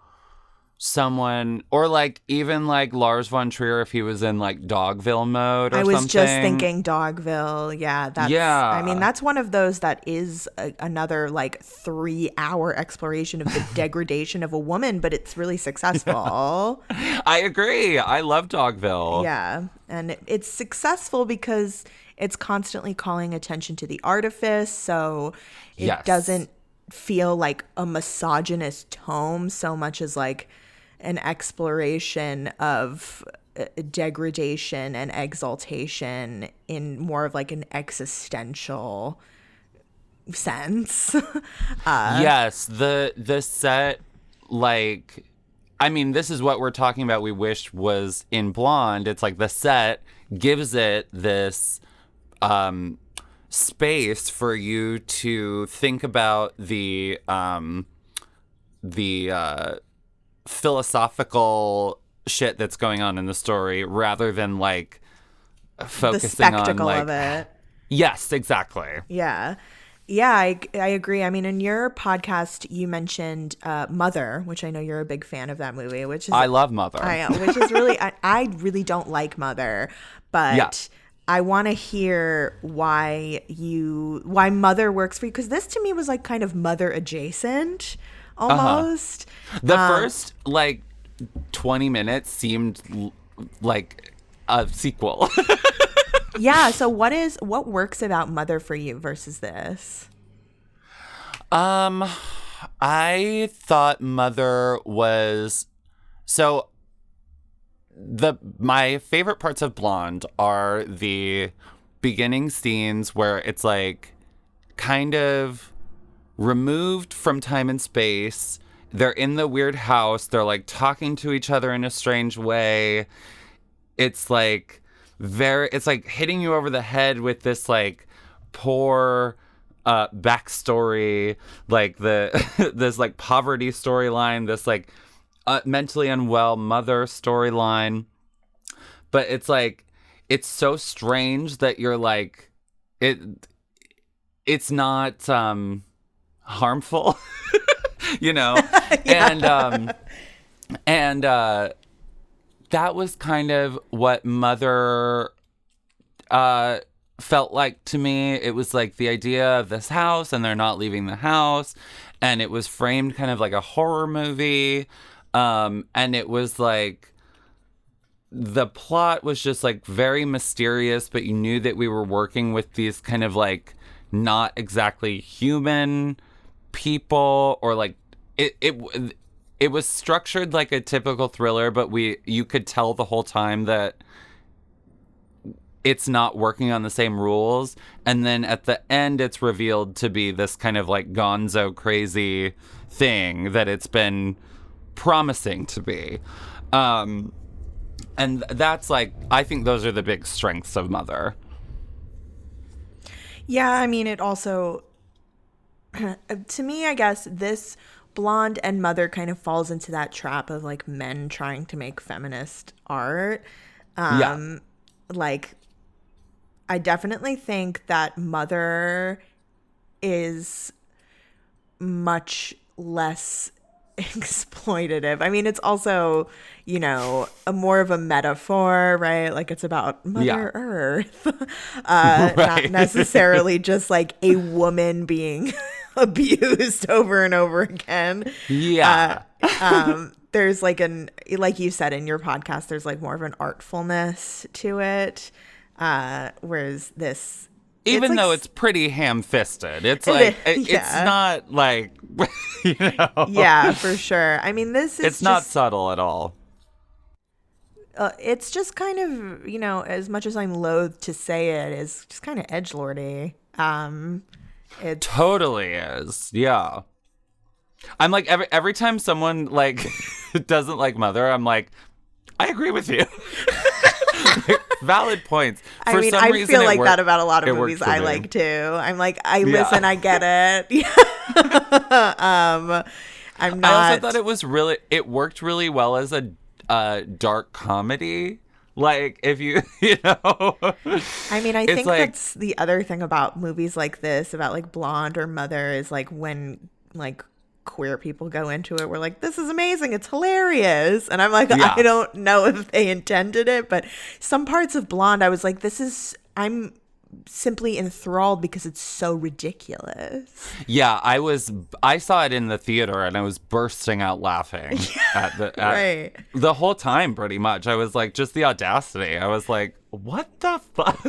someone, or like even like Lars von Trier if he was in like Dogville mode or something. I was just thinking Dogville. I mean, that's one of those that is another like 3-hour exploration of the degradation of a woman, but it's really successful. I agree. I love Dogville. Yeah. And it's successful because it's constantly calling attention to the artifice, so it doesn't feel like a misogynist tome so much as like an exploration of degradation and exaltation in more of like an existential sense. Yes, the set, like, I mean, this is what we're talking about we wished was in Blonde. It's like the set gives it this space for you to think about the philosophical shit that's going on in the story rather than like focusing the spectacle on like of it. Yes, exactly. Yeah, I agree. I mean, in your podcast you mentioned Mother, which I know you're a big fan of that movie, which is I love Mother. Which is really I really don't like Mother, but I want to hear why Mother works for you, because this to me was like kind of Mother adjacent almost. The first like 20 minutes seemed like a sequel. Yeah, so what works about Mother for you versus this? I thought Mother was my favorite parts of Blonde are the beginning scenes where it's like kind of removed from time and space. They're in the weird house. They're like talking to each other in a strange way. It's like it's like hitting you over the head with this like poor backstory, like this like poverty storyline, this like mentally unwell mother storyline. But it's like, it's so strange that you're like, it's not harmful, and that was kind of what Mother felt like to me. It was like the idea of this house and they're not leaving the house, and it was framed kind of like a horror movie. And it was like, the plot was just like very mysterious, but you knew that we were working with these kind of like not exactly human people, or like it was structured like a typical thriller, but you could tell the whole time that it's not working on the same rules. And then at the end, it's revealed to be this kind of like gonzo crazy thing that it's been promising to be. And that's like, I think those are the big strengths of Mother. Yeah, I mean, it also to me, I guess this Blonde and Mother kind of falls into that trap of like men trying to make feminist art. Like, I definitely think that Mother is much less exploitative. I mean, it's also, you know, a more of a metaphor, right? Like, it's about Mother Earth, not necessarily just like a woman being abused over and over again. There's like like you said in your podcast, there's like more of an artfulness to it, whereas this, even though it's pretty ham-fisted, it's like it's not like, you know. Yeah, for sure. I mean, this is it's not subtle at all. It's just kind of, you know, as much as I'm loath to say it, is just kind of edgelordy. It totally is. Yeah. I'm like, every time someone like doesn't like Mother, I'm like, I agree with you. Valid points. I mean, I feel like that about a lot of movies I like too. I'm like, listen, I get it. I'm not. I also thought it worked really well as a dark comedy. Like, if you know. I mean, I think like, that's the other thing about movies like this, about like Blonde or Mother, is like when like queer people go into it, we're like, this is amazing, it's hilarious, and I'm like, I don't know if they intended it, but some parts of Blonde I was like, I'm simply enthralled because it's so ridiculous. I saw it in the theater and I was bursting out laughing at the whole time, pretty much. I was like, just the audacity. I was like, what the fuck?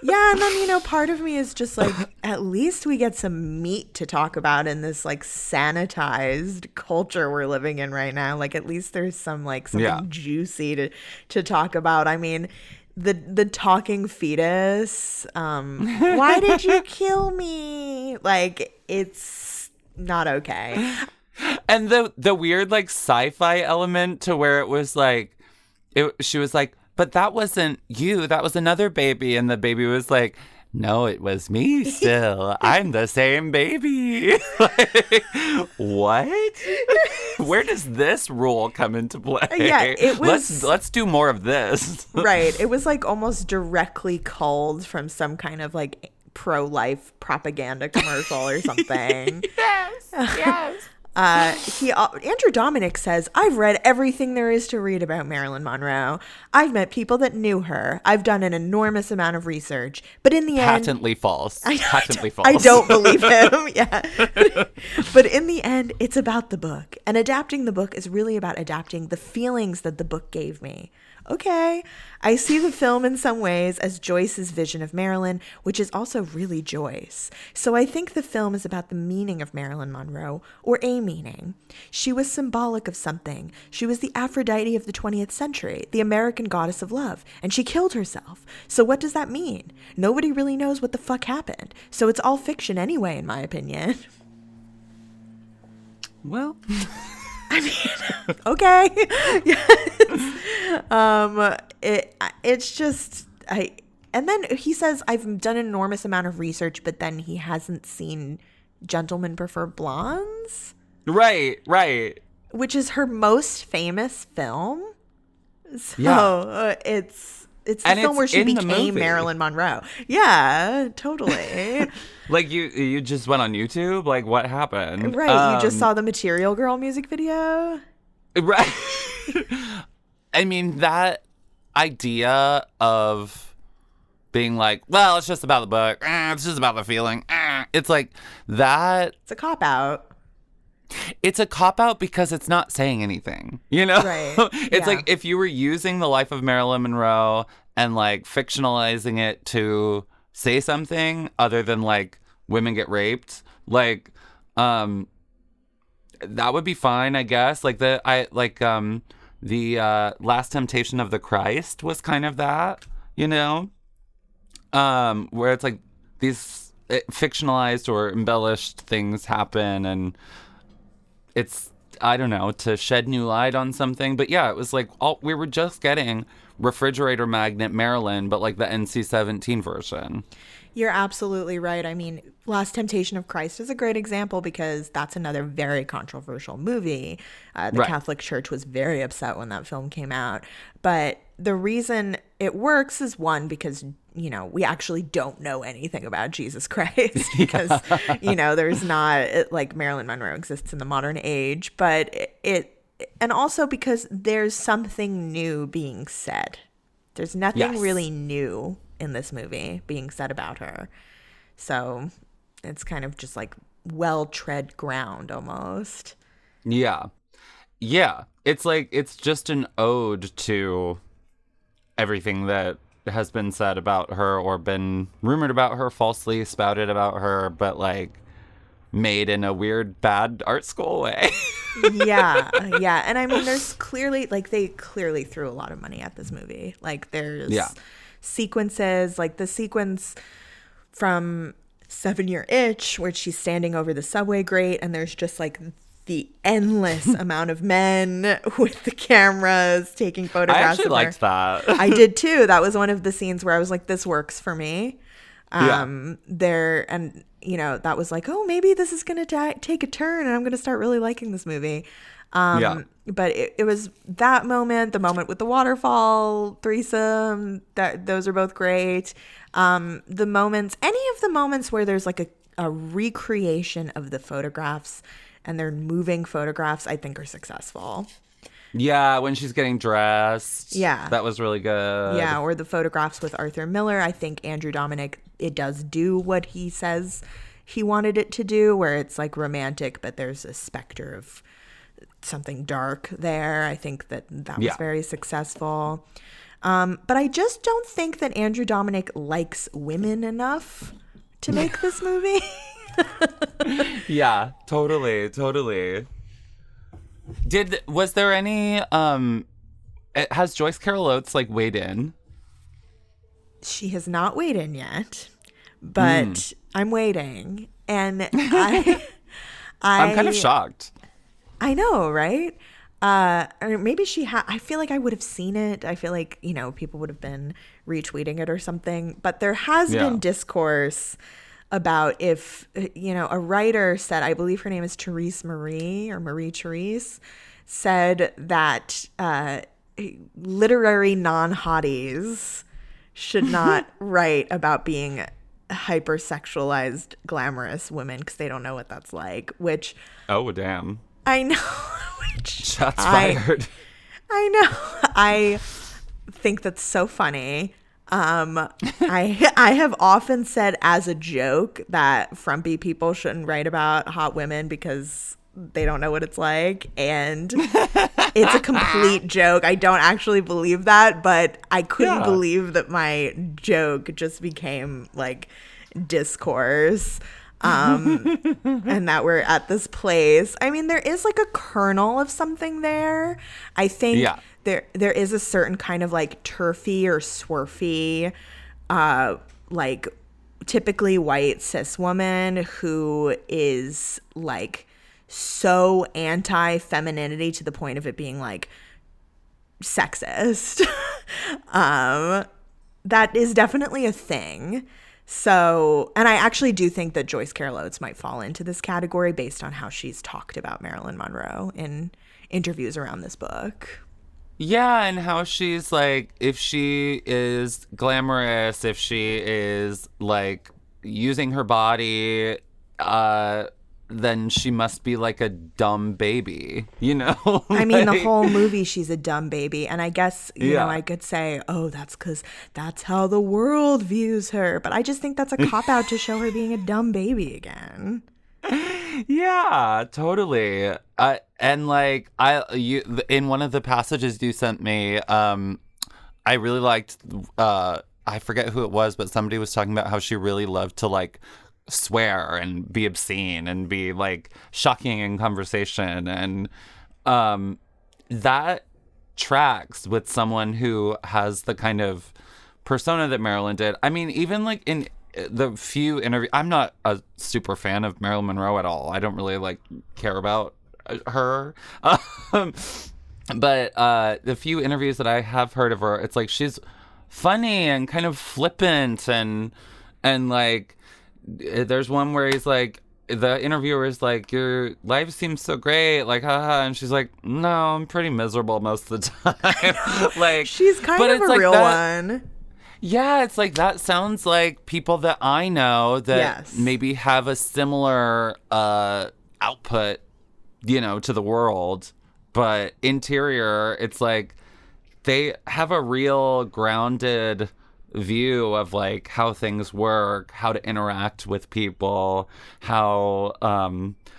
Yeah, and then, you know, part of me is just like, at least we get some meat to talk about in this like sanitized culture we're living in right now. Like, at least there's some like something juicy to talk about. I mean, the talking fetus, why did you kill me? Like, it's not okay. And the weird like sci-fi element to where it was like, she was like, but that wasn't you, that was another baby, and the baby was like, no, it was me still. I'm the same baby. Like, what? Where does this rule come into play? Yeah, it was. Let's do more of this. Right. It was like almost directly culled from some kind of like pro-life propaganda commercial or something. Yes. Andrew Dominik says, I've read everything there is to read about Marilyn Monroe. I've met people that knew her. I've done an enormous amount of research. But in the Patently false. Patently false. I don't believe him. Yeah. But in the end, it's about the book. And adapting the book is really about adapting the feelings that the book gave me. Okay, I see the film in some ways as Joyce's vision of Marilyn, which is also really Joyce. So I think the film is about the meaning of Marilyn Monroe, or a meaning. She was symbolic of something. She was the Aphrodite of the 20th century, the American goddess of love, and she killed herself. So what does that mean? Nobody really knows what the fuck happened. So it's all fiction anyway, in my opinion. Well... I mean, okay. It's just, and then he says, I've done an enormous amount of research, but then he hasn't seen Gentlemen Prefer Blondes. Right. Which is her most famous film. So it's the film where she became Marilyn Monroe. Yeah, totally. Like, you just went on YouTube? Like, what happened? Right, you just saw the Material Girl music video? Right. I mean, that idea of being like, well, it's just about the book. It's just about the feeling. It's like that. It's a cop-out. It's a cop-out because it's not saying anything, you know? Right. It's like if you were using the life of Marilyn Monroe and, like, fictionalizing it to say something other than, like, women get raped, like, that would be fine, I guess. Like, the Last Temptation of the Christ was kind of that, you know? Where it's like these fictionalized or embellished things happen, and it's, I don't know, to shed new light on something. But yeah, it was like, we were just getting Refrigerator Magnet Marilyn, but like the NC-17 version. You're absolutely right. I mean, Last Temptation of Christ is a great example because that's another very controversial movie. The Right. Catholic Church was very upset when that film came out. But the reason it works is one, because, you know, we actually don't know anything about Jesus Christ because, you know, there's not, like, Marilyn Monroe exists in the modern age. But and also because there's something new being said. There's nothing Yes. really new in this movie being said about her. So it's kind of just like well-tread ground almost. Yeah. Yeah. It's like, it's just an ode to everything that has been said about her or been rumored about her, falsely spouted about her, but like made in a weird, bad art school way. Yeah. And I mean, there's clearly, like, they clearly threw a lot of money at this movie. Like, there's sequences, like the sequence from 7 Year Itch where she's standing over the subway grate and there's just like the endless amount of men with the cameras taking I photographs actually of liked her. that. I did too. That was one of the scenes where I was like, this works for me. There, and you know, that was like, oh, maybe this is gonna take a turn and I'm gonna start really liking this movie. But it was that moment, the moment with the waterfall threesome, those are both great. The moments, any of the moments where there's like a recreation of the photographs and they're moving photographs, I think are successful. Yeah, when she's getting dressed. Yeah. That was really good. Yeah, or the photographs with Arthur Miller. I think Andrew Dominik, it does do what he says he wanted it to do, where it's like romantic, but there's a specter of something dark there. I think that was very successful. But I just don't think that Andrew Dominik likes women enough to make this movie. Yeah, totally. Was there any has Joyce Carol Oates like weighed in? She has not weighed in yet, but I'm waiting, and I'm kind of shocked. I know, right? Or maybe I feel like I would have seen it. I feel like, you know, people would have been retweeting it or something. But there has been discourse about if, you know, a writer said, I believe her name is Marie Therese, said that literary non-hotties should not write about being hypersexualized, glamorous women because they don't know what that's like, which... Oh, damn. I know. Shots fired. I know. I think that's so funny. I have often said as a joke that frumpy people shouldn't write about hot women because they don't know what it's like, and it's a complete joke. I don't actually believe that, but I couldn't believe that my joke just became like discourse. And that we're at this place. I mean, there is like a kernel of something there. I think there is a certain kind of like turfy or swerfy, like typically white cis woman who is like so anti-femininity to the point of it being like sexist. That is definitely a thing. So, and I actually do think that Joyce Carol Oates might fall into this category based on how she's talked about Marilyn Monroe in interviews around this book. Yeah, and how she's like, if she is glamorous, if she is like using her body, then she must be like a dumb baby, you know? I mean, the whole movie, she's a dumb baby. And I guess, you know, I could say, oh, that's because that's how the world views her. But I just think that's a cop-out to show her being a dumb baby again. Yeah, totally. And like, in one of the passages you sent me, I really liked, I forget who it was, but somebody was talking about how she really loved to like swear and be obscene and be like shocking in conversation, and that tracks with someone who has the kind of persona that Marilyn did. I mean, even like in the few interviews, I'm not a super fan of Marilyn Monroe at all. I don't really like care about her. But the few interviews that I have heard of her, it's like she's funny and kind of flippant And like, there's one where he's like, the interviewer is like, your life seems so great, like, haha. And she's like, no, I'm pretty miserable most of the time. Like, She's kind but of it's a like real that, one. yeah, it's like that sounds like people that I know that Yes. maybe have a similar output, you know, to the world. But interior, it's like they have a real grounded view of like how things work, how to interact with people, how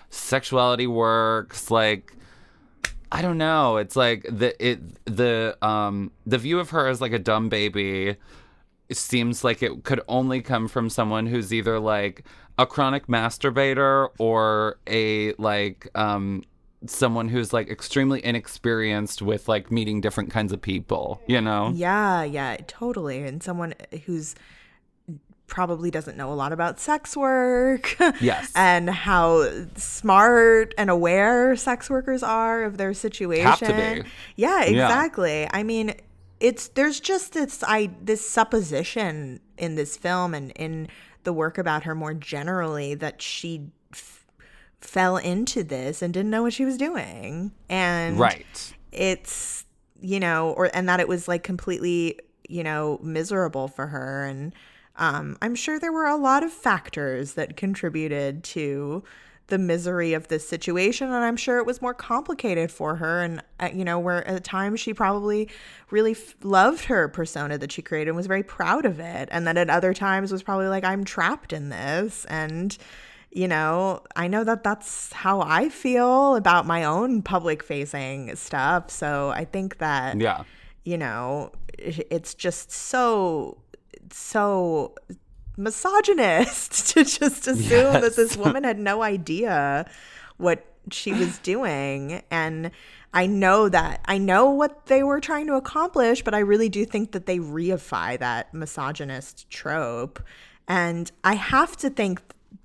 sexuality works. Like, I don't know. It's like the view of her as like a dumb baby. It seems like it could only come from someone who's either like a chronic masturbator or a like someone who's like extremely inexperienced with like meeting different kinds of people, you know? Yeah, totally. And someone who's probably doesn't know a lot about sex work. Yes. And how smart and aware sex workers are of their situation. Have to be. Yeah, exactly. Yeah. I mean, there's just this supposition in this film and in the work about her more generally that she fell into this and didn't know what she was doing. And right. It's, you know, and that it was like completely, you know, miserable for her. And I'm sure there were a lot of factors that contributed to the misery of this situation. And I'm sure it was more complicated for her. And, you know, where at times she probably really loved her persona that she created and was very proud of it. And then at other times was probably like, I'm trapped in this. And, you know, I know that that's how I feel about my own public facing stuff. So I think that, you know, it's just so misogynist to just assume that this woman had no idea what she was doing. And I know what they were trying to accomplish, but I really do think that they reify that misogynist trope. And I have to think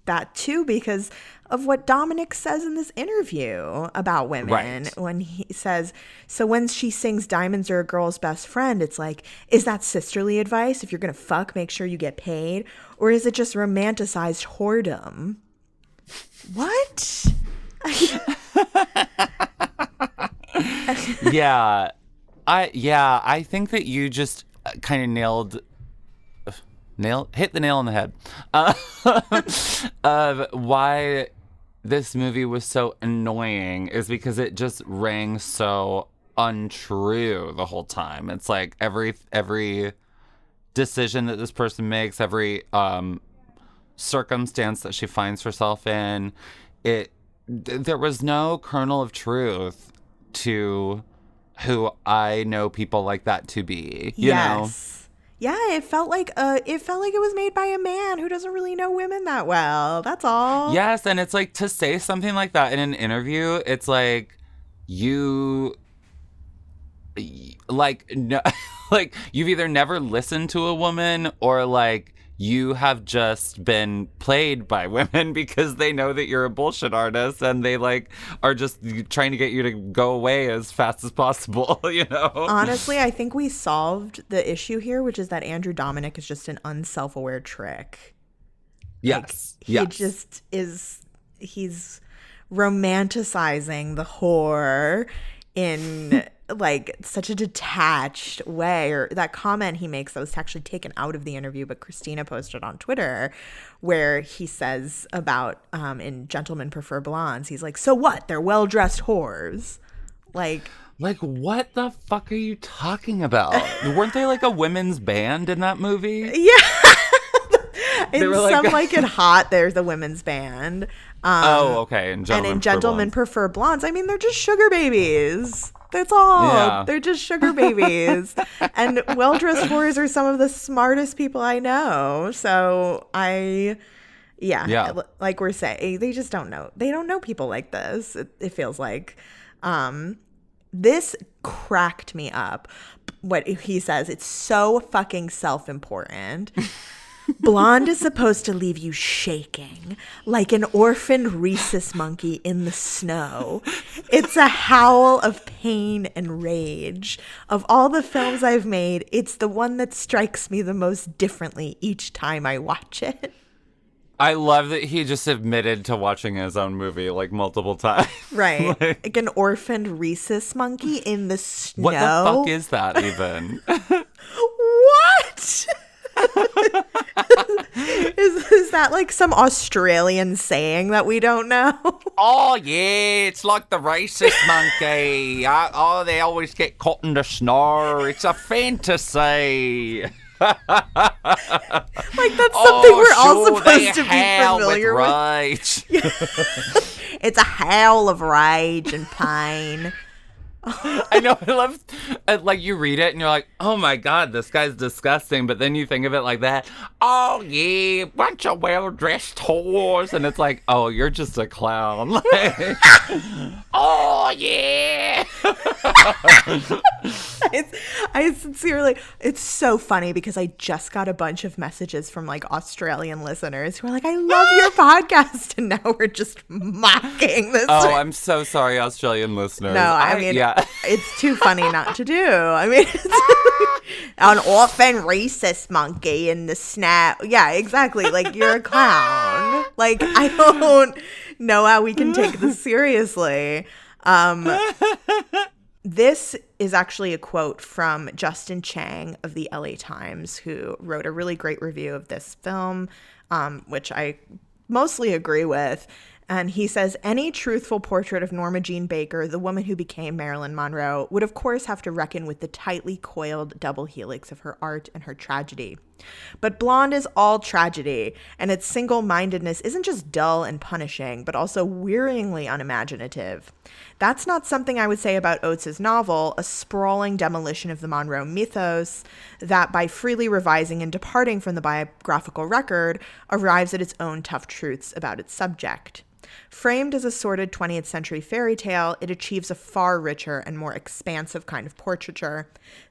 that too because of what Dominik says in this interview about women. Right. When he says, so when she sings Diamonds Are a Girl's Best Friend, it's like, is that sisterly advice? If you're going to fuck, make sure you get paid? Or is it just romanticized whoredom? What? I think that you just kind of hit the nail on the head of why this movie was so annoying is because it just rang so untrue the whole time. It's like every decision that this person makes, every circumstance that she finds herself in, there was no kernel of truth to who I know people like that to be. You know? Yeah, it felt like it was made by a man who doesn't really know women that well. That's all. Yes, and it's like to say something like that in an interview, it's like you like no, like you've either never listened to a woman or like you have just been played by women because they know that you're a bullshit artist and they like are just trying to get you to go away as fast as possible, you know? Honestly, I think we solved the issue here, which is that Andrew Dominik is just an unself-aware trick. Yes. Like, he's romanticizing the whore in like such a detached way. Or that comment he makes that was actually taken out of the interview, but Christina posted on Twitter, where he says about in Gentlemen Prefer Blondes, he's like, so what? They're well-dressed whores. Like what the fuck are you talking about? Weren't they like a women's band in that movie? Yeah. In like, Some Like It Hot, there's a women's band. Okay. And in Gentlemen Prefer Blondes, I mean, they're just sugar babies. That's all. Yeah. They're just sugar babies. And well-dressed whores are some of the smartest people I know. So like we're saying, they just don't know. They don't know people like this, it feels like. This cracked me up. What he says, it's so fucking self-important. Blonde is supposed to leave you shaking like an orphaned rhesus monkey in the snow. It's a howl of pain and rage. Of all the films I've made, it's the one that strikes me the most differently each time I watch it. I love that he just admitted to watching his own movie like multiple times. Right. Like an orphaned rhesus monkey in the snow. What the fuck is that even? What? is that like some Australian saying that we don't know? Oh, yeah, it's like the racist monkey. Oh, they always get caught in the snow. It's a fantasy. Like that's something we're all supposed to be familiar with. Rage. It's a howl of rage and pain. I know. I love, like, you read it and you're like, oh my God, this guy's disgusting. But then you think of it like that. Oh, yeah, bunch of well-dressed whores. And it's like, oh, you're just a clown. Like, oh, yeah. I sincerely, it's so funny because I just got a bunch of messages from like Australian listeners who are like, I love your podcast. And now we're just mocking this. Oh, I'm so sorry, Australian listeners. No, I mean, yeah. It's too funny not to do. I mean, it's an orphan racist monkey in the snap. Yeah, exactly. Like, you're a clown. Like, I don't know how we can take this seriously. This is actually a quote from Justin Chang of the LA Times, who wrote a really great review of this film, which I mostly agree with. And he says, any truthful portrait of Norma Jean Baker, the woman who became Marilyn Monroe, would of course have to reckon with the tightly coiled double helix of her art and her tragedy. But Blonde is all tragedy, and its single-mindedness isn't just dull and punishing, but also wearyingly unimaginative. That's not something I would say about Oates' novel, a sprawling demolition of the Monroe mythos that, by freely revising and departing from the biographical record, arrives at its own tough truths about its subject. Framed as a sordid 20th century fairy tale, it achieves a far richer and more expansive kind of portraiture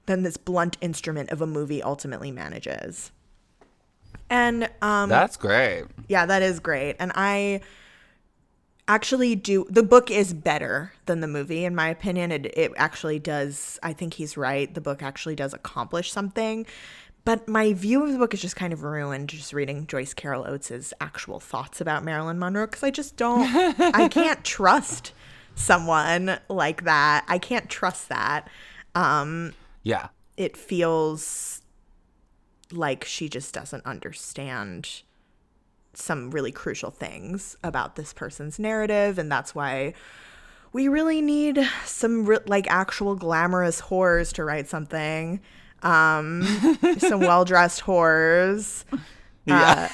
than this blunt instrument of a movie ultimately manages. And that's great. Yeah, that is great. And I actually do, the book is better than the movie, in my opinion. It actually does, I think he's right. The book actually does accomplish something. But my view of the book is just kind of ruined just reading Joyce Carol Oates' actual thoughts about Marilyn Monroe, because I just don't, I can't trust someone like that. I can't trust that. Yeah. It feels like she just doesn't understand some really crucial things about this person's narrative, and that's why we really need some like actual glamorous whores to write something. Some well-dressed whores. Yeah.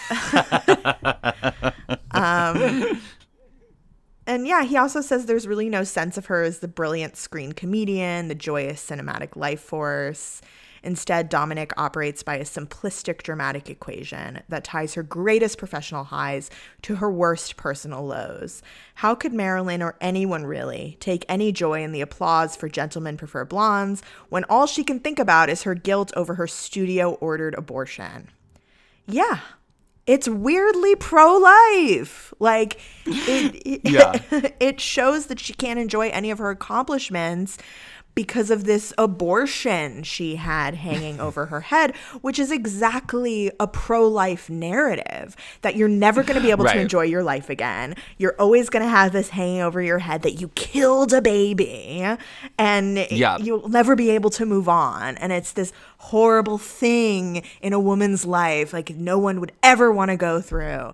And yeah, he also says there's really no sense of her as the brilliant screen comedian, the joyous cinematic life force. Instead, Dominik operates by a simplistic dramatic equation that ties her greatest professional highs to her worst personal lows. How could Marilyn, or anyone really, take any joy in the applause for Gentlemen Prefer Blondes when all she can think about is her guilt over her studio-ordered abortion? Yeah, it's weirdly pro-life. Like, it shows that she can't enjoy any of her accomplishments because of this abortion she had hanging over her head, which is exactly a pro-life narrative, that you're never going to be able to enjoy your life again. You're always going to have this hanging over your head that you killed a baby, and you'll never be able to move on. And it's this horrible thing in a woman's life, like no one would ever want to go through.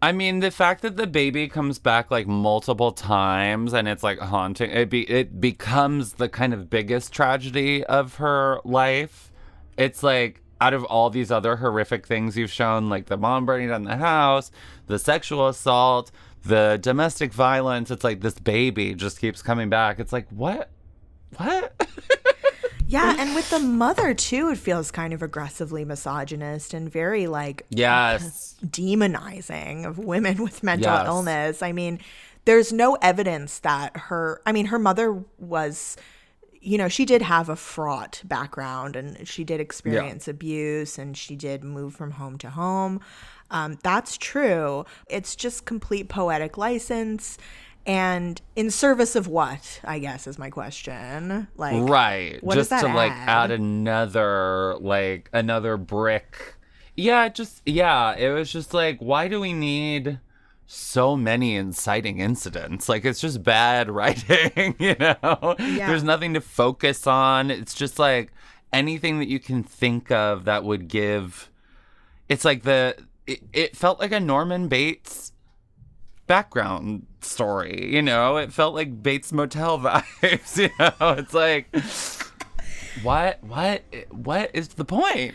I mean, the fact that the baby comes back like multiple times and it's like haunting, it becomes the kind of biggest tragedy of her life. It's like, out of all these other horrific things you've shown, like the mom burning down the house, the sexual assault, the domestic violence, it's like this baby just keeps coming back. It's like, what? Yeah, and with the mother, too, it feels kind of aggressively misogynist and very, like, demonizing of women with mental illness. I mean, there's no evidence that her mother was, she did have a fraught background, and she did experience abuse, and she did move from home to home. That's true. It's just complete poetic license. And in service of what, I guess, is my question. Like, right. What just does that to like add another brick. Yeah, it was just like, why do we need so many inciting incidents? Like, it's just bad writing, There's nothing to focus on. It's just like anything that you can think of that would give. It's like it felt like a Norman Bates background story, It felt like Bates Motel vibes, It's like, what is the point?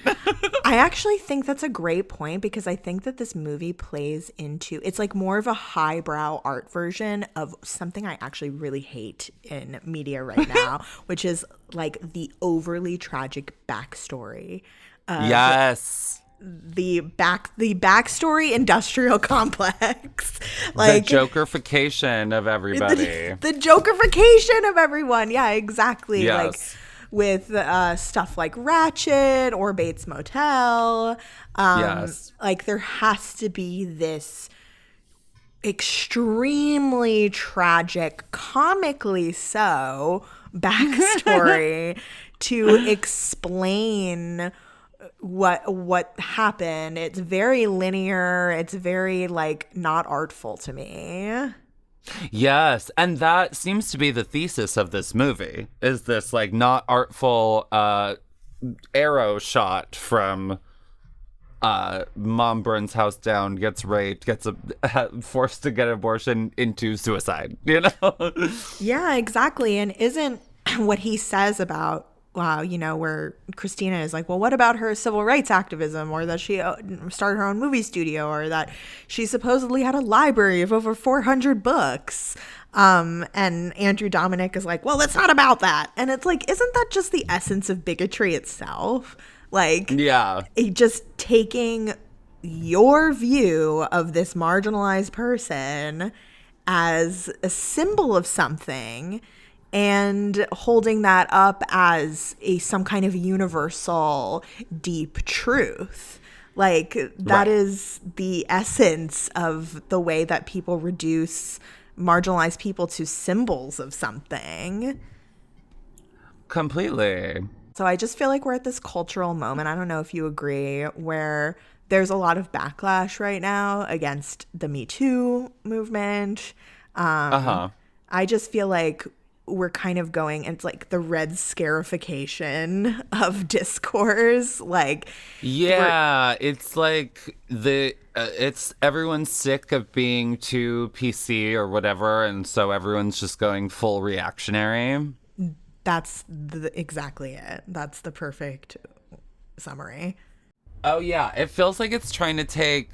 I actually think that's a great point, because I think that this movie plays into, it's like more of a highbrow art version of something I actually really hate in media right now, which is like the overly tragic backstory. Yes. The backstory industrial complex, like the Jokerification of everybody. The Jokerification of everyone. Yeah, exactly. Yes. Like with stuff like Ratchet or Bates Motel. Yes. Like there has to be this extremely tragic, comically so, backstory to explain what happened. It's very linear. It's very like not artful to me. Yes, and that seems to be the thesis of this movie, is this like not artful arrow shot from mom burns house down, gets raped, gets forced to get an abortion into suicide, Yeah, exactly. And isn't what he says about where Christina is like, well, what about her civil rights activism, or that she started her own movie studio, or that she supposedly had a library of over 400 books. And Andrew Dominik is like, well, it's not about that. And it's like, isn't that just the essence of bigotry itself? Like, yeah, just taking your view of this marginalized person as a symbol of something and holding that up as some kind of universal deep truth. Like, that is the essence of the way that people reduce marginalized people to symbols of something. Completely. So I just feel like we're at this cultural moment, I don't know if you agree, where there's a lot of backlash right now against the Me Too movement. I just feel like we're kind of going, it's like the Red Scarification of discourse. Like, yeah, it's like it's everyone's sick of being too PC or whatever, and so everyone's just going full reactionary. That's exactly it. That's the perfect summary. Oh yeah, it feels like it's trying to take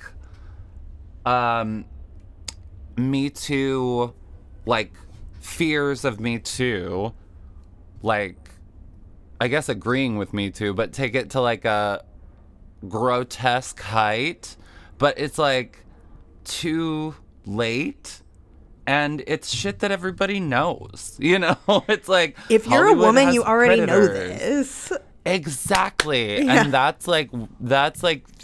Me Too, like fears of Me Too, like I guess agreeing with Me Too, but take it to like a grotesque height, but it's like too late. And it's shit that everybody knows, It's like, if you're Hollywood a woman, has you already know predators. this. Exactly. Yeah. And that's like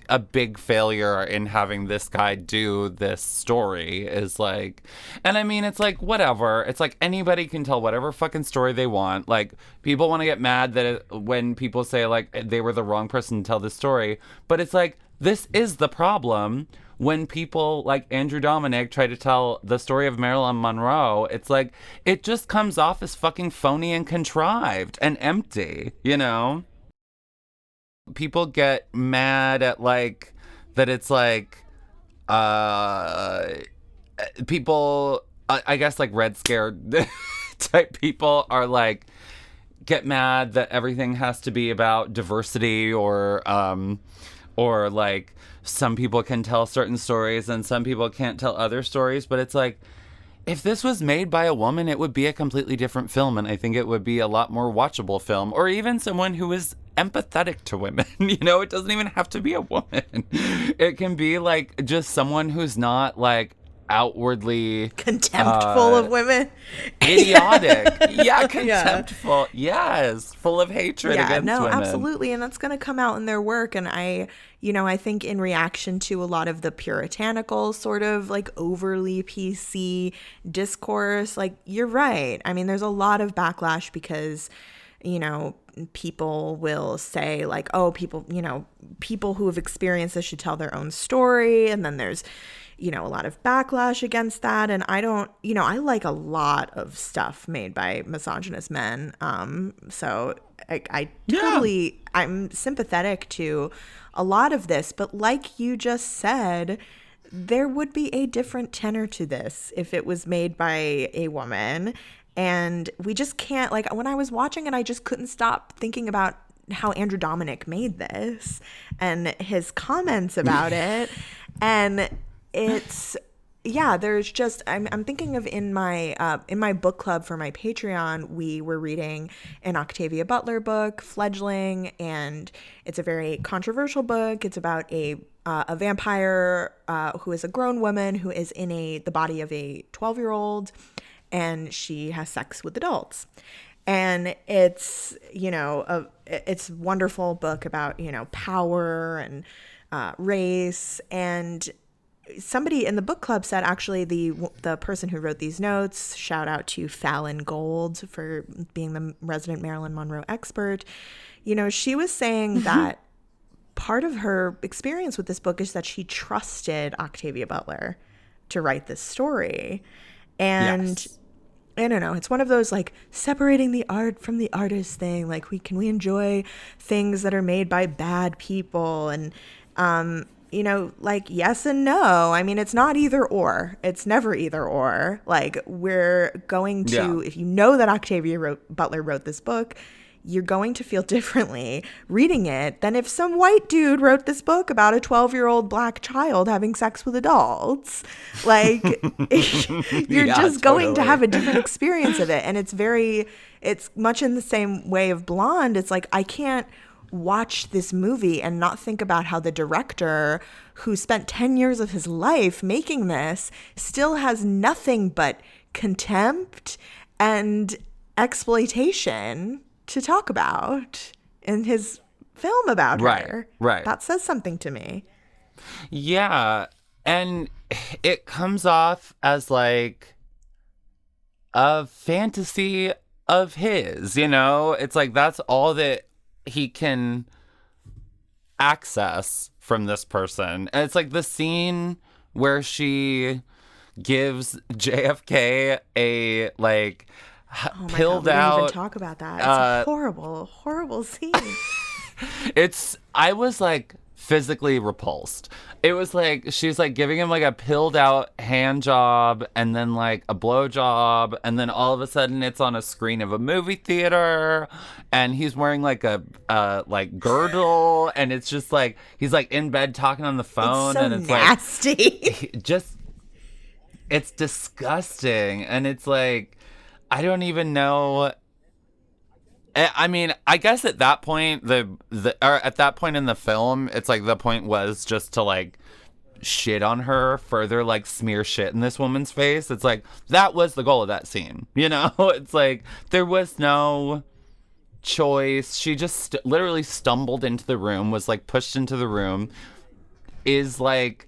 a big failure in having this guy do this story, is like, and I mean, it's like, whatever. It's like anybody can tell whatever fucking story they want. Like, people want to get mad that when people say like they were the wrong person to tell this story. But it's like, this is the problem. When people like Andrew Dominik try to tell the story of Marilyn Monroe, it's like, it just comes off as fucking phony and contrived and empty, People get mad at like, that it's like, people, I guess like Red Scare type people are like, get mad that everything has to be about diversity or like, some people can tell certain stories and some people can't tell other stories. But it's like, if this was made by a woman, it would be a completely different film. And I think it would be a lot more watchable film, or even someone who is empathetic to women. It doesn't even have to be a woman. It can be like just someone who's not like outwardly contemptful of women, idiotic. Yeah, contemptful. Yes, full of hatred against women. Absolutely, and that's going to come out in their work. And I think in reaction to a lot of the puritanical sort of like overly PC discourse, like you're right. I mean, there's a lot of backlash because, people will say like, oh, people who have experienced this should tell their own story, and then there's a lot of backlash against that. And I don't, I like a lot of stuff made by misogynist men. So I totally, I'm sympathetic to a lot of this, but like you just said, there would be a different tenor to this if it was made by a woman. And we just can't, like, when I was watching it, I just couldn't stop thinking about how Andrew Dominik made this and his comments about it. And it's, there's just, I'm thinking of in my book club for my Patreon, we were reading an Octavia Butler book, Fledgling, and it's a very controversial book. It's about a vampire who is a grown woman who is in the body of a 12-year-old, and she has sex with adults. And it's, it's a wonderful book about, power and race. And somebody in the book club said, actually, the person who wrote these notes, shout out to Fallon Gold for being the resident Marilyn Monroe expert. She was saying that part of her experience with this book is that she trusted Octavia Butler to write this story. And I don't know, it's one of those like separating the art from the artist thing. Like can we enjoy things that are made by bad people? And, like yes and no. I mean, it's not either or. It's never either or. Like we're going to, if you know that Octavia Butler wrote this book, you're going to feel differently reading it than if some white dude wrote this book about a 12-year-old black child having sex with adults. Like, you're just going to have a different experience of it. And it's much in the same way of Blonde. It's like, I can't watch this movie and not think about how the director, who spent 10 years of his life making this, still has nothing but contempt and exploitation to talk about in his film about her. Right. That says something to me. Yeah. And it comes off as like a fantasy of his, It's like that's all that he can access from this person. And it's like the scene where she gives JFK a like pilled God, we out. didn't even talk about that. It's a horrible scene. I was like physically repulsed. It was like she's like giving him like a pilled out hand job and then like a blow job, and then all of a sudden it's on a screen of a movie theater, and he's wearing like a like girdle, and it's just like he's like in bed talking on the phone, it's so and it's nasty. Like it's disgusting, and it's like I don't even know. I mean, I guess at that point, at that point in the film, it's like the point was just to like shit on her, further like smear shit in this woman's face. It's like that was the goal of that scene, It's like there was no choice. She just literally stumbled into the room, was like pushed into the room, is like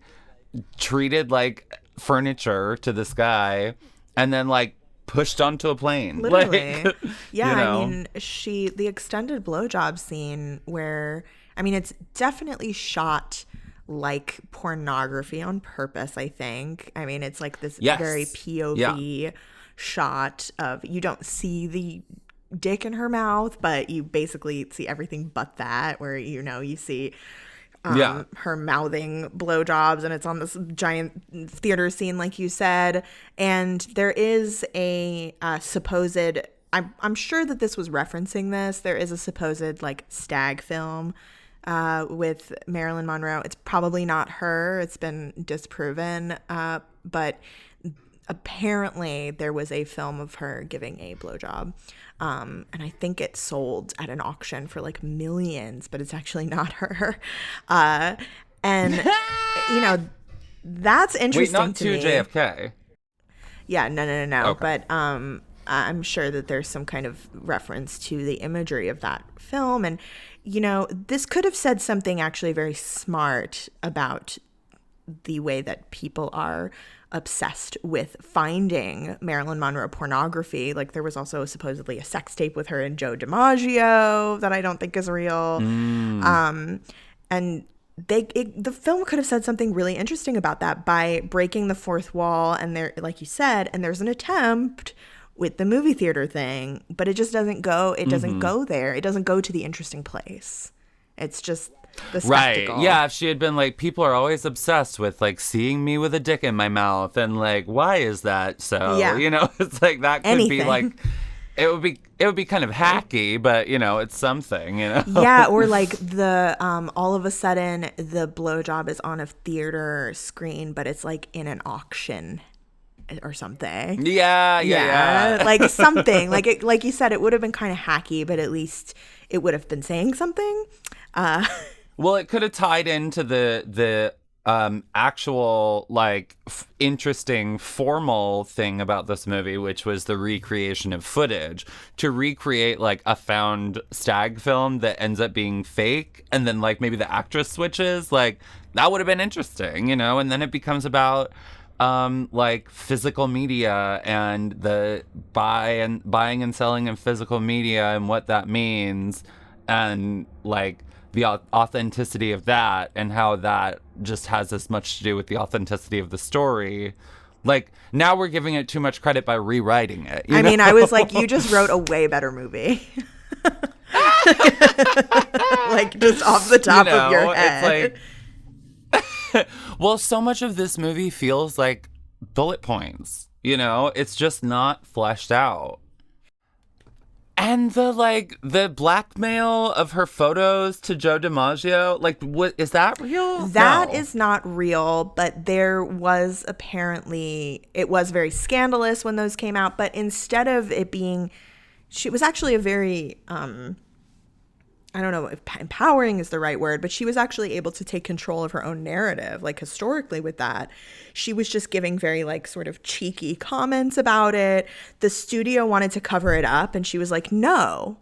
treated like furniture to this guy, and then like pushed onto a plane. Literally. Like, yeah, I mean, the extended blowjob scene where, I mean, it's definitely shot like pornography on purpose, I think. I mean, it's like this very POV shot of, you don't see the dick in her mouth, but you basically see everything but that, where, you see her mouthing blowjobs, and it's on this giant theater scene, like you said. And there is a supposed, I'm sure that this was referencing this. There is a supposed like stag film with Marilyn Monroe. It's probably not her. It's been disproven. But apparently there was a film of her giving a blowjob. And I think it sold at an auction for like millions, but it's actually not her. And, That's interesting. Wait, not to me. JFK. Yeah, no. Okay. But I'm sure that there's some kind of reference to the imagery of that film. And, this could have said something actually very smart about the way that people are obsessed with finding Marilyn Monroe pornography. Like, there was also supposedly a sex tape with her and Joe DiMaggio that I don't think is real. And the film could have said something really interesting about that by breaking the fourth wall. And there, like you said, and there's an attempt with the movie theater thing, but it just doesn't go. It doesn't go there. It doesn't go to the interesting place. It's just the spectacle. Right. Yeah. If she had been like, people are always obsessed with like seeing me with a dick in my mouth, and like, why is that? So, it's like that could be like, it would be kind of hacky, but it's something, Yeah, or like the all of a sudden the blowjob is on a theater screen, but it's like in an auction or something. Yeah. Like something like you said, it would have been kind of hacky, but at least it would have been saying something. Well, it could have tied into the actual like interesting formal thing about this movie, which was the recreation of footage to recreate like a found stag film that ends up being fake, and then like maybe the actress switches. Like that would have been interesting, and then it becomes about like physical media and the buying and selling of physical media and what that means, and like the authenticity of that, and how that just has as much to do with the authenticity of the story. Like, now we're giving it too much credit by rewriting it. I mean, I was like, you just wrote a way better movie. Like, just off the top of your head. It's like, well, so much of this movie feels like bullet points. It's just not fleshed out. And the blackmail of her photos to Joe DiMaggio, like, what is that real? That No. is not real, but there was apparently, it was very scandalous when those came out, but instead of it being, she was actually a very, I don't know if empowering is the right word, but she was actually able to take control of her own narrative. Like, historically with that, she was just giving very like sort of cheeky comments about it. The studio wanted to cover it up, and she was like, no,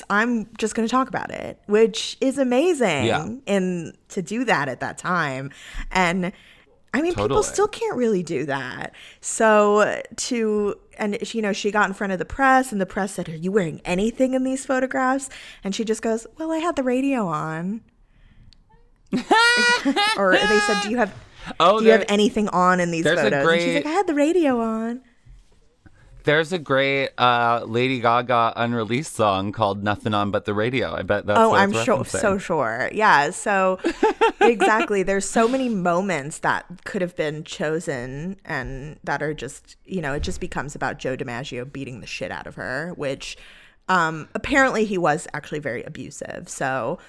I'm just going to talk about it, which is amazing. Yeah. And to do that at that time. And I mean, people still can't really do that. So she got in front of the press, and the press said, are you wearing anything in these photographs? And she just goes, well, I had the radio on. Or they said, do you have anything on in these photos? And she's like, I had the radio on. There's a great Lady Gaga unreleased song called Nothing On But the Radio. I bet that's what I'm it's so referencing. sure. Yeah. So exactly. There's so many moments that could have been chosen and that are just, it just becomes about Joe DiMaggio beating the shit out of her, which apparently he was actually very abusive. So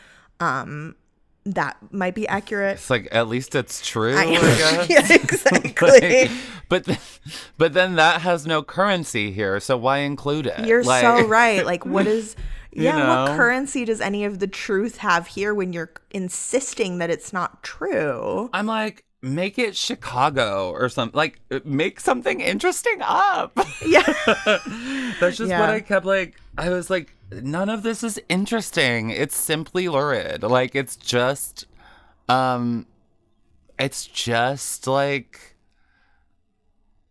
that might be accurate. It's like, at least it's true, I guess. Yeah, exactly. But then that has no currency here, so why include it? You're so right. Like, what is... Yeah, what currency does any of the truth have here when you're insisting that it's not true? I'm like, make it Chicago or something. Like, make something interesting up. Yeah. That's just what I kept like... I was like, none of this is interesting. It's simply lurid. Like, it's just like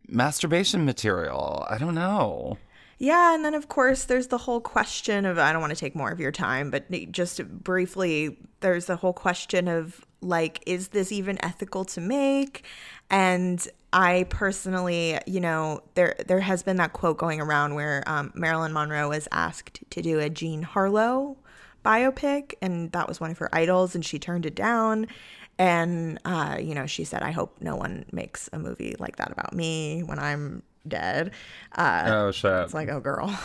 masturbation material. I don't know. Yeah, and then of course there's the whole question of, I don't want to take more of your time, but just briefly, there's the whole question of like, is this even ethical to make? And I personally, there has been that quote going around where Marilyn Monroe was asked to do a Jean Harlow biopic, and that was one of her idols, and she turned it down. And, she said, I hope no one makes a movie like that about me when I'm dead. Oh, shit. It's like, oh, girl,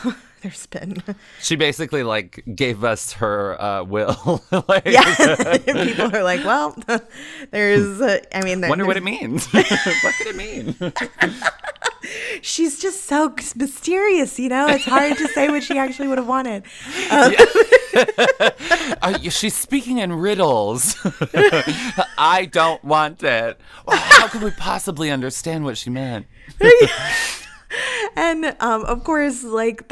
there's been... She basically, like, gave us her will. Like, yeah. People are like, well, there's... wonder what it means. What could it mean? She's just so mysterious, It's hard to say what she actually would have wanted. She's speaking in riddles. I don't want it. How could we possibly understand what she meant? And of course, like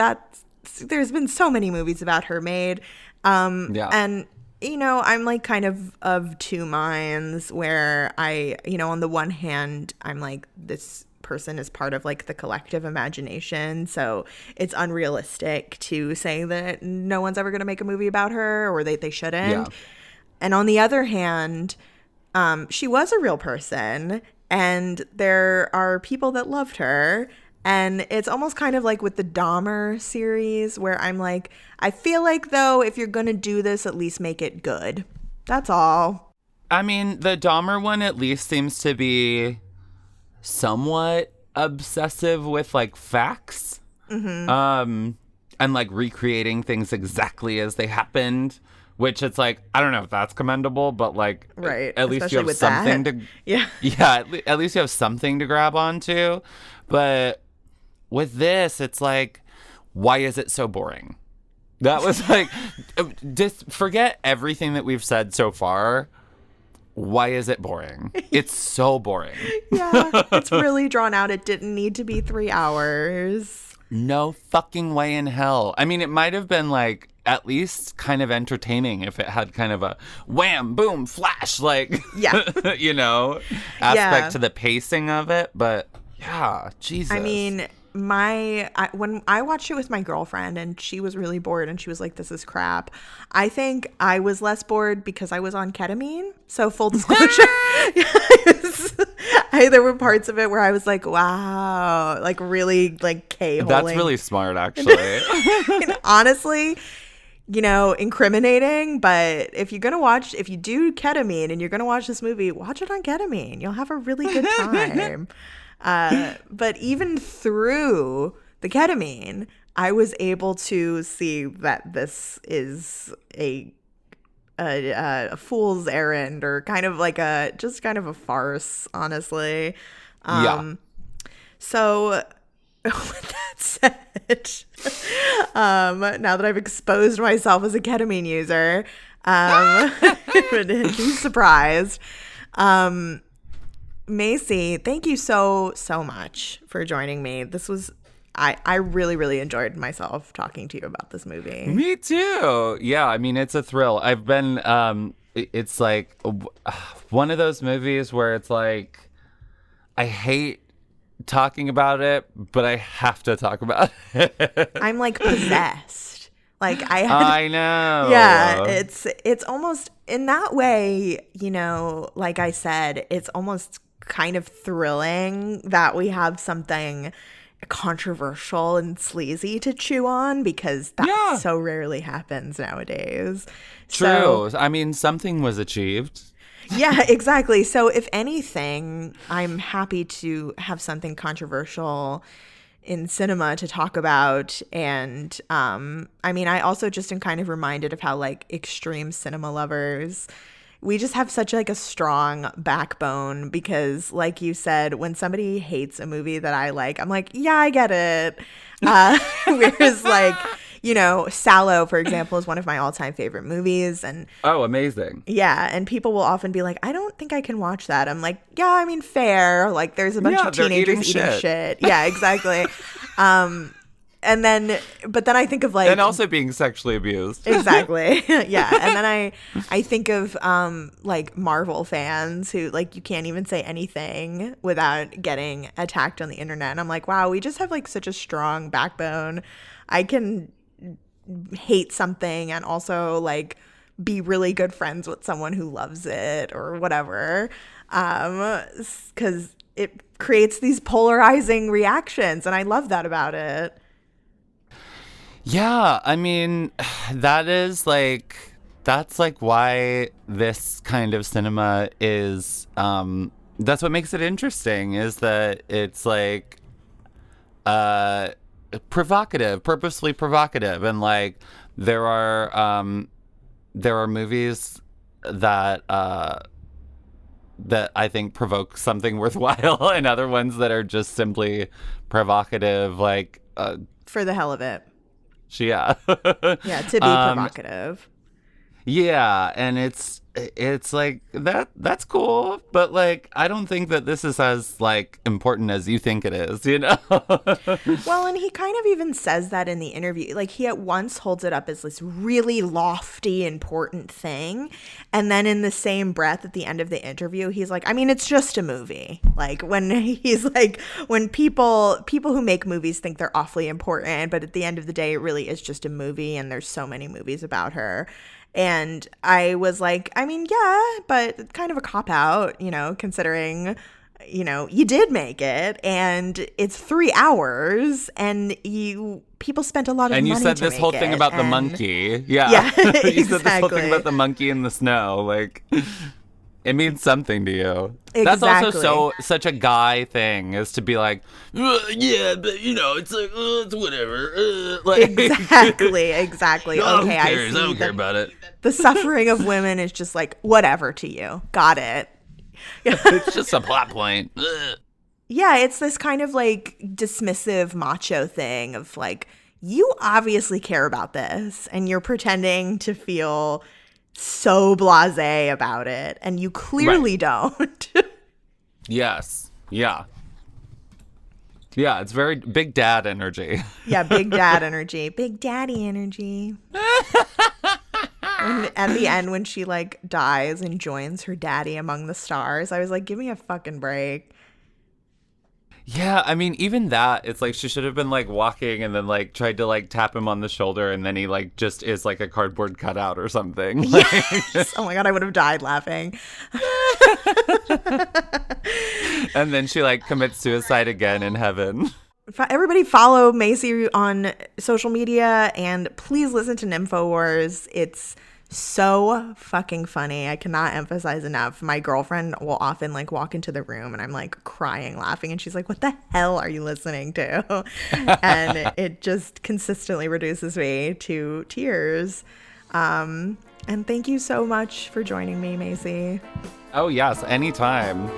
there's been so many movies about her made. And I'm like kind of two minds where on the one hand, I'm like, this person is part of like the collective imagination, so it's unrealistic to say that no one's ever going to make a movie about her, or they shouldn't. Yeah. And on the other hand, she was a real person, and there are people that loved her. And it's almost kind of like with the Dahmer series, where I'm like, I feel like, though, if you're going to do this, at least make it good. That's all. I mean, the Dahmer one at least seems to be somewhat obsessive with, like, facts. And, like, recreating things exactly as they happened. Which it's like, I don't know if that's commendable, but, like, right. At least you have something to... Yeah. Yeah, at least you have something to grab onto. But... with this, it's like, why is it so boring? That was like, just forget everything that we've said so far. Why is it boring? It's so boring. Yeah, it's really drawn out. It didn't need to be 3 hours. No fucking way in hell. I mean, it might have been like at least kind of entertaining if it had kind of a wham, boom, flash, like, aspect to the pacing of it. But yeah, Jesus. I mean... when I watched it with my girlfriend, and she was really bored, and she was like, this is crap. I think I was less bored because I was on ketamine. So full disclosure, there were parts of it where I was like, wow, like really like K-holing. That's really smart, actually. Honestly, incriminating, but if you do ketamine and you're going to watch this movie, watch it on ketamine. You'll have a really good time. But even through the ketamine, I was able to see that this is a fool's errand, or kind of like just kind of a farce, honestly. So with that said, now that I've exposed myself as a ketamine user, he's surprised. Macy, thank you so much for joining me. This was, I really, really enjoyed myself talking to you about this movie. Me too. Yeah, I mean, it's a thrill. I've been, it's like one of those movies where it's like, I hate talking about it, but I have to talk about it. I'm like possessed. Like I know. Yeah, it's almost in that way, like I said, it's almost kind of thrilling that we have something controversial and sleazy to chew on, because that so rarely happens nowadays. True. I mean, something was achieved. Yeah, exactly. So if anything, I'm happy to have something controversial in cinema to talk about. And I mean, I also just am kind of reminded of how like extreme cinema lovers, we just have such like a strong backbone, because like you said, when somebody hates a movie that I like, I'm like, yeah, I get it. Whereas like, Sallow, for example, is one of my all-time favorite movies. And oh, amazing. Yeah, and people will often be like, I don't think I can watch that. I'm like, yeah, I mean, fair. Like, there's a bunch of teenagers eating shit. Yeah, exactly. But then I think of like, and also being sexually abused. Exactly. Yeah. And then I think of like Marvel fans who like, you can't even say anything without getting attacked on the internet. And I'm like, wow, we just have like such a strong backbone. I can hate something and also like be really good friends with someone who loves it or whatever, because it creates these polarizing reactions, and I love that about it. Yeah, I mean, that's like why this kind of cinema is, that's what makes it interesting, is that it's like provocative, purposely provocative. And like there are movies that I think provoke something worthwhile, and other ones that are just simply provocative, like for the hell of it. Yeah. Yeah, to be provocative. Yeah, and it's like that's cool, but like I don't think that this is as like important as you think it is, you know? Well, and he kind of even says that in the interview. Like, he at once holds it up as this really lofty, important thing. And then in the same breath at the end of the interview, he's like, I mean, it's just a movie. Like, when he's like, when people who make movies think they're awfully important, but at the end of the day, it really is just a movie. And there's so many movies about her. And I was like, I mean, yeah, but it's kind of a cop-out, you know, considering, you know, you did make it, and it's 3 hours, and people spent a lot of money to make it. And you said this whole thing about the monkey. Yeah. Yeah, You said this whole thing exactly. about the monkey in the snow. Like, it means something to you. Exactly. That's also such a guy thing, is to be like, yeah, but you know, it's like, it's whatever. Like, Exactly. No, Okay, who cares? I see. I don't care about it. The suffering of women is just like, whatever to you. Got it. It's just a plot point. Yeah, it's this kind of like dismissive macho thing of like, you obviously care about this, and you're pretending to feel so blasé about it, and you clearly don't. Yes. Yeah. Yeah, it's very big dad energy. Yeah, big dad energy. Big daddy energy. And at the end, when she like dies and joins her daddy among the stars, I was like, give me a fucking break. Yeah, I mean, even that, it's like she should have been like walking and then like tried to like tap him on the shoulder, and then he like just is like a cardboard cutout or something. Yes. Oh my God, I would have died laughing. And then she like commits suicide again in heaven. Everybody follow Macy on social media, and please listen to Nymphowars. It's so fucking funny. I cannot emphasize enough. My girlfriend will often like walk into the room and I'm like crying laughing, and she's like, what the hell are you listening to? And it just consistently reduces me to tears. And thank you so much for joining me, Macy. Oh yes, anytime.